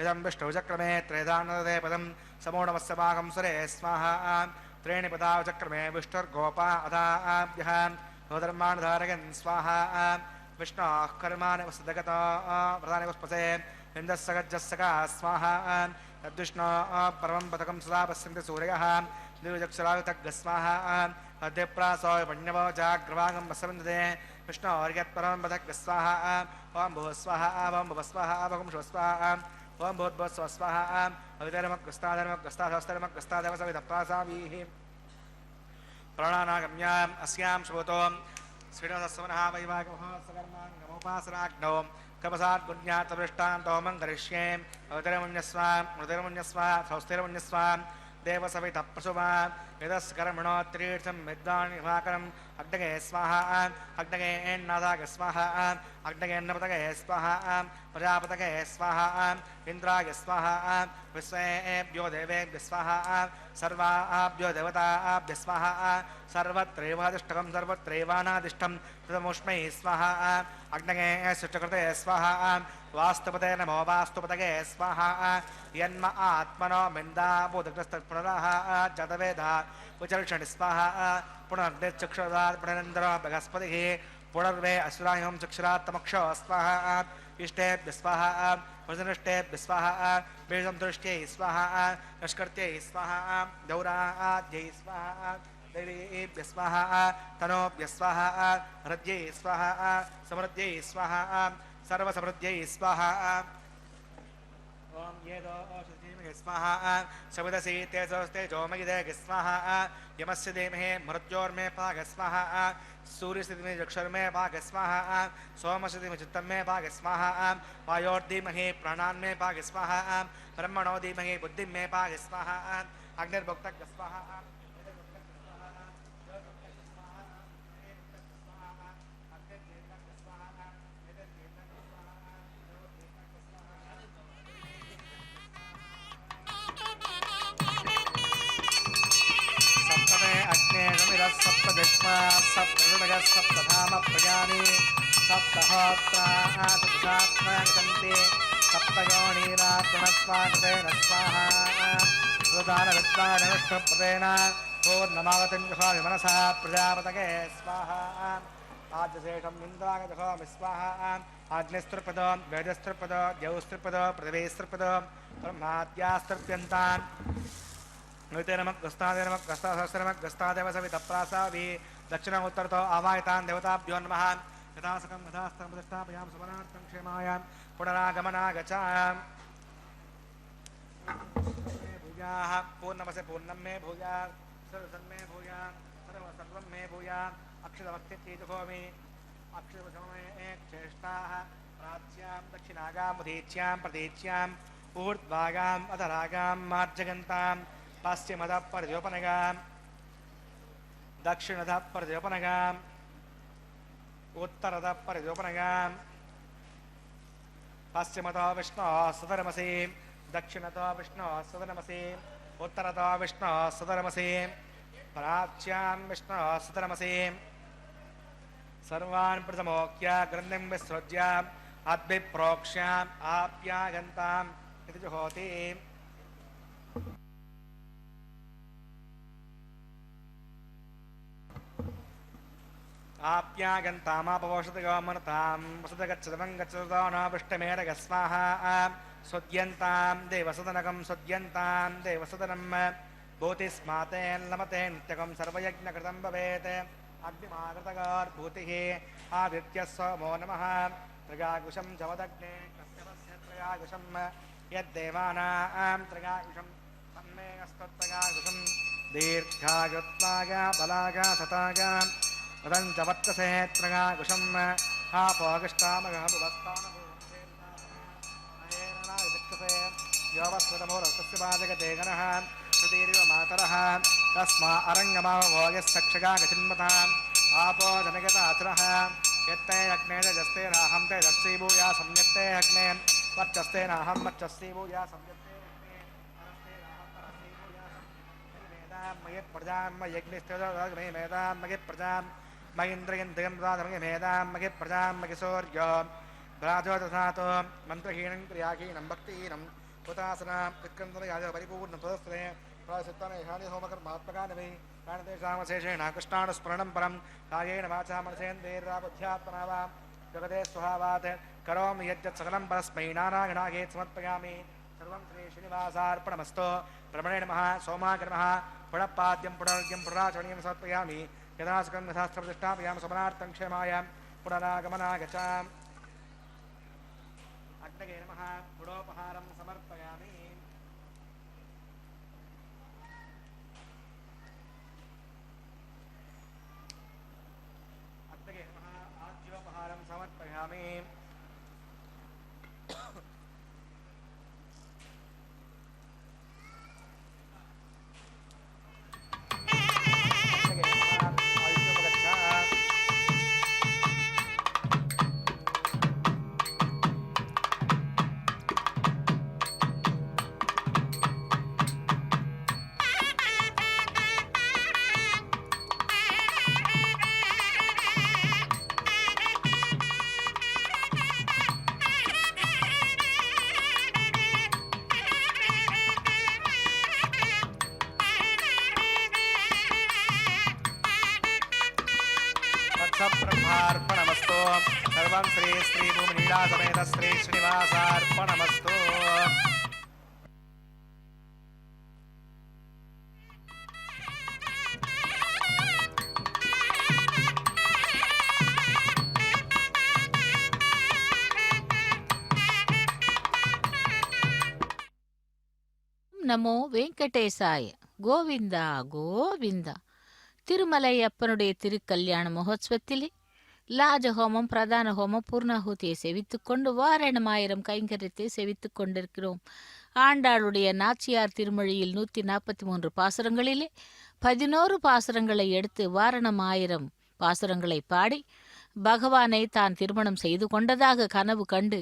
इदं विष्णुविचक्रमे त्रेधानदे पदं समूढमस्य भागं सुरे स्वाहा त्रीणि पदावचक्रमे विष्णुर्गोपा अदाभ्यः धर्मानुधारयन् स्वाहा विष्णोः कर्माणि वसुदगतो व्रतानि पुष्पसे इन्द्रस्सगज्जस्सका स्वाहा तद्विष्णो परमं पदकं सदा पश्यन्ति सूर्यः द्विजक्षरायुतग्गः स्वाहा अद्यप्रासो पण्यवो जाग्रवागं वसवन्दते विष्णोर्यत्परमं पदग्गः स्वाहा ॐ भुवः स्वाहा ॐ भुवः स्वाहा ॐ शुभः स्वाहा ॐ भूद्भुवः स्वाहा अवितरमग्रस्ताधर्मग्रस्तादेवसवितप्रासावीः प्राणानागम्याम् अस्यां श्रोतो श्रीनिवासस्वनः वैवाहिकमहोत्सकर्माङ्गमोपासनाग्नौ कपसाद्पुण्यात्तपृष्टान्तो मङ्गरिष्ये अवितरमुन्यस्वा मृदिरमुन्यस्वा सहस्तिरमुन्यस्वा देवसवितप्रसुवा यदस्कर्मणो तीर्थं विद्वान् विभाकरम् अग्नगे स्वाहा अग्नगे एन्नादाग स्वाहा अग्नगेन्नपतगे स्वाहा प्रजापतगे स्वाहा इन्द्राय स्वाहा विश्वेभ्यो देवेभ्यः स्वाहा सर्वाभ्यो देवताभ्यः स्वाहा सर्वत्रैवाधिष्ठकं सर्वत्रैवानाधिष्ठं तदमुष्मै स्वाहा अग्नगे सृष्टकृते स्वाहा वास्तुपते नमो वास्तुपतगे स्वाहा यन्म आत्मनो मिन्दाबोधग्रस्तपुनरः जतवेदा उचर्षणि स्वाहा पुनर्निचक्षुरात् पुनरेन्द्रो बृहस्पतिः पुनर्वे असुरायं चक्षुरात्तमक्षो स्वाहा इष्टेभ्यः स्वाहा वृजनिष्टेभ्यः स्वाहा बीजसंतुष्ट्यै स्वाहा निष्कृत्यै स्वाहा दौराद्यै स्वाहा दैवीभ्यः स्वाहा तनोभ्यः स्वाहा हृद्यै स्वाहा समृद्ध्यै स्वाहा सर्वसमृद्ध्यै स्वाहा ॐ येदो औषधीमहे स्वाहा सविदसि तेजोस्ते जोमगिदे स्वाहा यमस्य धीमहि मृत्योर्मे पाग स्वाहा सूर्यस्य धीमहि चक्षुर्मे पाग स्वाहा सोमस्य धीमहि चित्तमे पाग स्वाहा वायोर्धीमहि प्राणान्मे पाग स्वाहा ब्रह्मणो धीमहि बुद्धिमे पाग स्वाहा अग्निर्भुक्तः स्वाहा सप्तदिक्मा सप्तऋणगः सप्तधाम प्रजानि सप्तहोत्रासन्ति सप्तयोनीरात्मनस्वाकृतेन स्वाहा सुदानविद्वानविष्णुप्रदेन पूर्णमावतिं जुहोमि मनसा प्रजापतये स्वाहा आद्यशेषम् इन्द्रागजुहोमि स्वाहा आग्निस्तृपदो वेदस्तृपदो द्यौस्तृपदो पृथिवीस्तृपदो ब्रह्माद्यास्तृप्यन्तान् नमग्रस्तादेवसवितप्रासावी दक्षिण उत्तरतो आवाहितान् देवताभ्यो नमः यथासकं यथास्थं प्रतिष्ठापयां सुमनार्थं क्षेमायां पुनरागमनागच्छाम् भूयाः पूर्णमसे पूर्णं मे भूयात् सर्वसन्मे भूयात् सर्वं मे भायात् अक्षरमस्तित्वमे अक्षरसमये चेष्टाः प्राच्यां दक्षिणागां उदीच्यां प्रतीच्यां ऊर्ध्वागाम् अधरागां मार्जगन्तां पश्चिमतः परिजोपनगाम् दक्षिणतः परिजोपनगाम् उत्तरतः परिजोपनगाम् पश्चिमतः विष्णोः सदरमसि दक्षिणतः विष्णोः सदरमसि उत्तरतः विष्णोः सदरमसि प्राच्यां विष्णोः सदरमसि सर्वान् प्रथमोक्ष्य ग्रन्थिं विसृज्य अद्भिप्रोक्ष्याम् आप्यागन्ताम् इति जुहोति आप्यागन्तामापवोषतगमनतां वसतगच्छतमं गच्छतो न पृष्ठमेरग स्वाहा सुद्यन्तां देवसदनकं सुद्यन्तां देवसदनं भूतिस्मातेन्नमते नित्यकं सर्वयज्ञकृतं भवेत् अग्निमागतगार्भूतिः आदित्यः सोमो नमः त्रिगाकुशं जवदग्ने कस्यवस्य त्रिगाकुशं यद्देवानां त्रिगाकुशं तन्मे अस्तत्त्रगाकुशं दीर्घायुत्वागा बलागा सतागा वदञ्च वर्तसे त्रिगाकुशं हापोगष्टामगः बुभस्तानभूते योवस्वतमोरस्तस्य पादगते गणः श्रुतिरिव मातरः तस्मा अरङ्गमावोगस्तक्षगा गचिन्मताम् आपो जनगतातुरः यत्ते अग्ने जस्ते राहं ते जस्ति भूया संयत्ते अग्ने वर्चस्ते नाहं वर्चस्ति भूया संयत्ते अग्ने परस्ते राहं परस्ति भूया मेदां मयत् प्रजां मयग्निस्ते मेदां मयत् प्रजां मयिन्द्रयन्त्रयं मेदां मयत् प्रजां मयसूर्यो भ्राजो दधातो मन्त्रहीनं क्रियाहीनं भक्तिहीनं हुतासनां विक्रन्दनयाज परिपूर्णं तदस्त्रे प्रायसित्तनेहानि होमकर्मात्मकानि वै काणतेषामशेषेण कृष्णानुस्मरणं परं कायेन वाचा मनसेन्द्रियैर्बुद्ध्यात्मना वा जगते स्वभावात् करोमि यज्जत् सकलं परस्मै नारायणागेत् समर्पयामि सर्वं श्रीश्रीनिवासार्पणमस्तु ब्रह्मणे नमः सोमाय नमः पुनःपाद्यं पुनर्घ्यं पुनराचरणीयं समर्पयामि यदा सकलं शास्त्रप्रतिष्ठापयामि समनार्थं क्षेमाय पुनरागमनाय च अग्नये नमः गुडोपहारं समर्पयामि अग्नये नमः आज्योपहारं समर्पयामि अग्नये नमः आयुष्यमगच्छ ब्रह्मार्पणमस्तु सर्वं श्री श्रीभूमिनीलासमेत श्री श्रीनिवासार्पणमस्तु நமோ வெங்கடேசாய. கோவிந்தா கோவிந்தா. திருமலை அப்பனுடைய திருக்கல்யாண மகோத்சவத்திலே லாஜஹோமம், பிரதான ஹோமம், பூர்ணாகுதியை செவித்துக்கொண்டு வாரணமாயிரம் கைங்கரியத்தை செவித்துக் கொண்டிருக்கிறோம். ஆண்டாளுடைய நாச்சியார் திருமொழியில் 143 பாசுரங்களிலே 11 பாசுரங்களை எடுத்து வாரணமாயிரம் பாசுரங்களை பாடி பகவானை தான் திருமணம் செய்து கொண்டதாக கனவு கண்டு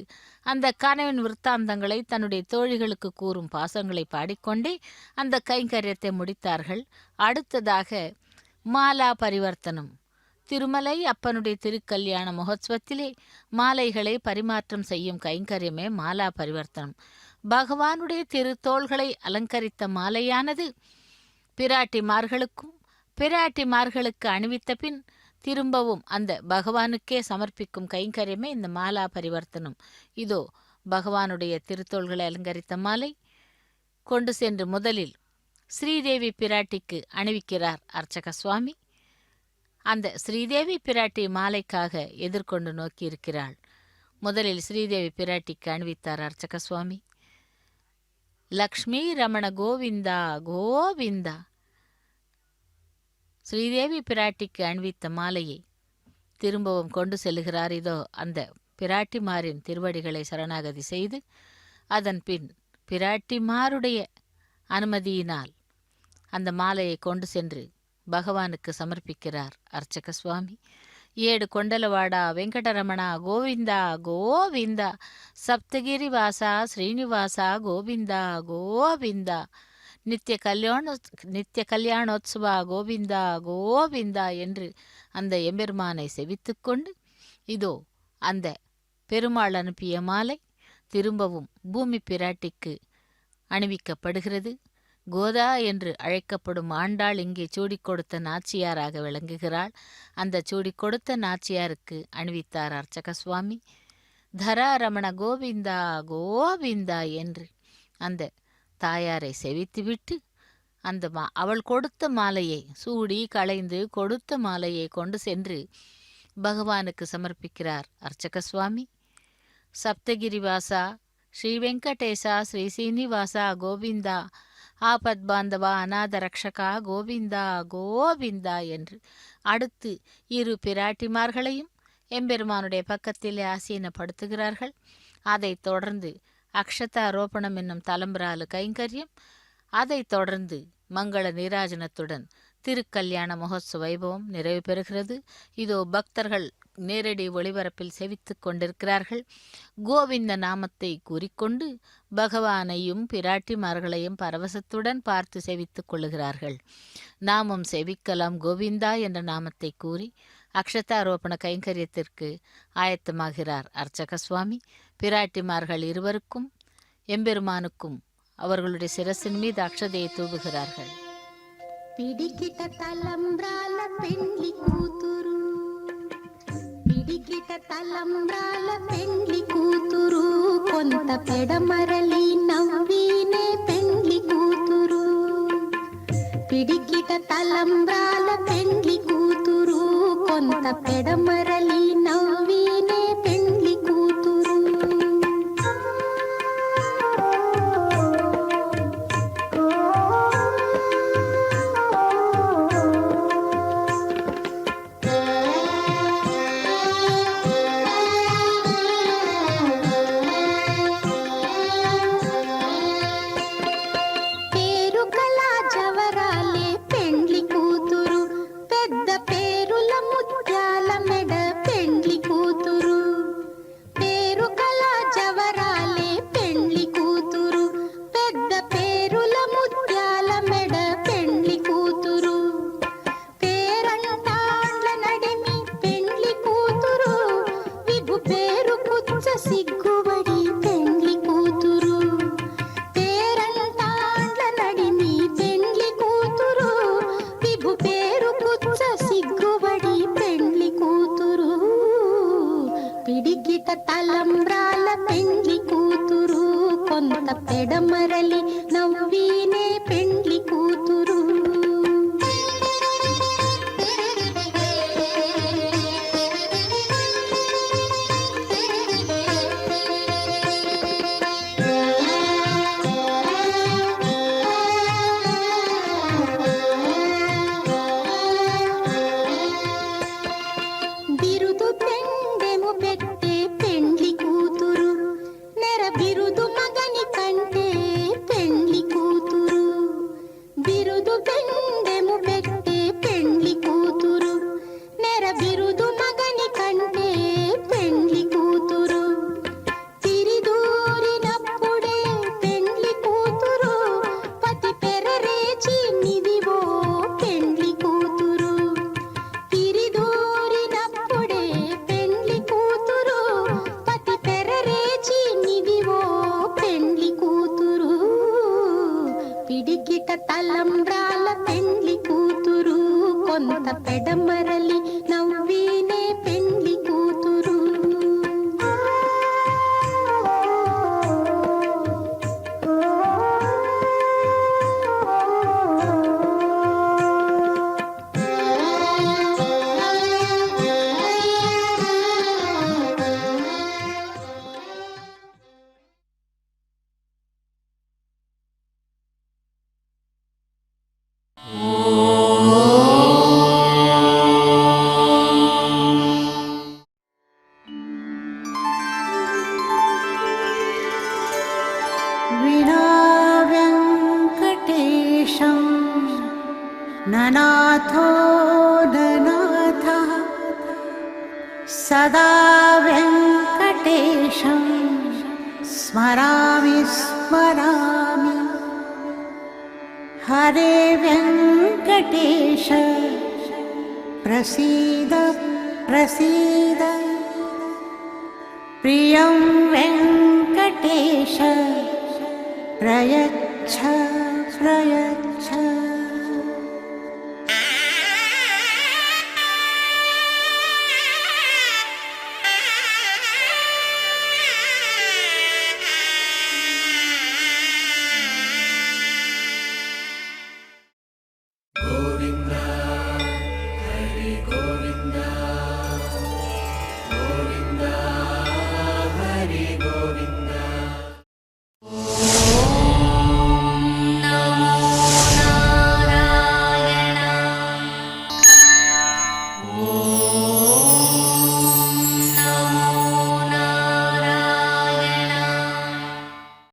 அந்த கனவின் விற்த்தாந்தங்களை தன்னுடைய தோழிகளுக்கு கூறும் பாசங்களை பாடிக்கொண்டே அந்த கைங்கரியத்தை முடித்தார்கள். அடுத்ததாக மாலா பரிவர்த்தனம். திருமலை அப்பனுடைய திருக்கல்யாண மகோத்சவத்திலே மாலைகளை பரிமாற்றம் செய்யும் கைங்கரியமே மாலா பரிவர்த்தனம். பகவானுடைய திருத்தோள்களை அலங்கரித்த மாலையானது பிராட்டிமார்களுக்கும் பிராட்டிமார்களுக்கு அணிவித்த பின் திரும்பவும் அந்த பகவானுக்கே சமர்ப்பிக்கும் கைங்கரியமே இந்த மாலா பரிவர்த்தனம். இதோ பகவானுடைய திருத்தோள்களை அலங்கரித்த மாலை கொண்டு சென்று முதலில் ஸ்ரீதேவி பிராட்டிக்கு அணிவிக்கிறார் அர்ச்சக சுவாமி. அந்த ஸ்ரீதேவி பிராட்டி மாலைக்காக எதிர்கொண்டு நோக்கியிருக்கிறாள். முதலில் ஸ்ரீதேவி பிராட்டிக்கு அணிவித்தார் அர்ச்சக சுவாமி. லக்ஷ்மி ரமண கோவிந்தா கோவிந்தா. ஸ்ரீதேவி பிராட்டிக்கு அணிவித்த மாலையை திரும்பவும் கொண்டு செல்லுகிறார். இதோ அந்த பிராட்டிமாரின் திருவடிகளை சரணாகதி செய்து அதன் பின் பிராட்டிமாருடைய அனுமதியினால் அந்த மாலையை கொண்டு சென்று பகவானுக்கு சமர்ப்பிக்கிறார் அர்ச்சக சுவாமி. ஏடு கொண்டலவாடா வெங்கடரமணா கோவிந்தா கோவிந்தா. சப்தகிரி வாசா ஸ்ரீனிவாசா கோவிந்தா கோவிந்தா. நித்திய கல்யாணோத்சவா கோவிந்தா கோவிந்தா என்று அந்த எம்பெருமானை செவித்துக்கொண்டு இதோ அந்த பெருமாள் அனுப்பிய மாலை திரும்பவும் பூமி பிராட்டிக்கு அணிவிக்கப்படுகிறது. கோதா என்று அழைக்கப்படும் ஆண்டாள் இங்கே சூடிக் கொடுத்த நாச்சியாராக விளங்குகிறாள். அந்த சூடிக் கொடுத்த நாச்சியாருக்கு அணிவித்தார் அர்ச்சக சுவாமி. தராரமண கோவிந்தா கோவிந்தா என்று அந்த தாயாரை செவித்துவிட்டு அந்த அவள் கொடுத்த மாலையை சூடி களைந்து கொடுத்த மாலையை கொண்டு சென்று பகவானுக்கு சமர்ப்பிக்கிறார் அர்ச்சக சுவாமி. சப்தகிரிவாசா ஸ்ரீ வெங்கடேசா ஸ்ரீ சீனிவாசா கோவிந்தா. ஆபத் பாந்தவா அநாத ரக்ஷகா கோவிந்தா கோவிந்தா என்று அடுத்து இரு பிராட்டிமார்களையும் எம்பெருமானுடைய பக்கத்திலே ஆசீனப்படுத்துகிறார்கள். அதைத் தொடர்ந்து அக்ஷதாரோபணம் என்னும் தலம்பராலு கைங்கரியம், அதைத் தொடர்ந்து மங்கள நீராஜனத்துடன் திருக்கல்யாண மகோத்சவ வைபவம் நிறைவு பெறுகிறது. இதோ பக்தர்கள் நேரடி ஒளிபரப்பில் செவித்துக் கொண்டிருக்கிறார்கள். கோவிந்த நாமத்தை கூறிக்கொண்டு பகவானையும் பிராட்டிமார்களையும் பரவசத்துடன் பார்த்து செவித்துக் கொள்ளுகிறார்கள். நாமும் செவிக்கலாம் கோவிந்தா என்ற நாமத்தை கூறி அக்ஷதாரோபண கைங்கரியத்திற்கு ஆயத்தமாகிறார் அர்ச்சக சுவாமி. பிராட்டிமார்கள் இருவருக்கும் எம்பெருமானுக்கும் அவர்களுடைய சிரசின் மீது அக்ஷதையை தூவுகிறார்கள். పిడికిట తలంబ్రాల పెండ్లి కూతురు, పిడికిట తలంబ్రాల పెండ్లి కూతురు, కొంత పెడమరలి నవ్వినే పెండ్లి కూతురు. పిడికిట తలంబ్రాల పెండ్లి కూతురు, కొంత పెడమరలి నవ్వినే పెండ్లి కూతురు. పిడికిట తలంబ్రాల పెండ్లి కూతురు, కొంత పెడమరలి నవ్వినే పెండ్లి కూతురు. బిరుదు పెండెము పెట్టే పెండ్లి కూతురు, నెర బిరుదు మగని కంటే పెండ్లి కూతురు. బిరుదు పెండెము పెట్టే పెండ్లి కూతురు, నెర బిరుదు మగని కంటే పెండ్లి కూతురు. తిరిదూరినప్పుడే పెండ్లి కూతురు, పతి పెరరేచి నిదివో పెండ్లి కూతురు. తిరిదూరినప్పుడే పెండ్లి కూతురు, పతి పెరరేచి నిదివో పెండ్లి కూతురు. పిడికిట తలంబ్రాల పెండ్లి కూతురు, కొంత పెడమరలి నవ్వినే పెండ్లి కూతురు. विना वेङ्कटेशं ननाथो ननाथः, सदा वेङ्कटेशं स्मरामि स्मरामि. हरे वेङ्कटेश प्रसीद प्रसीद, प्रियं वेङ्कटेश प्रयच्छ प्रयच्छ.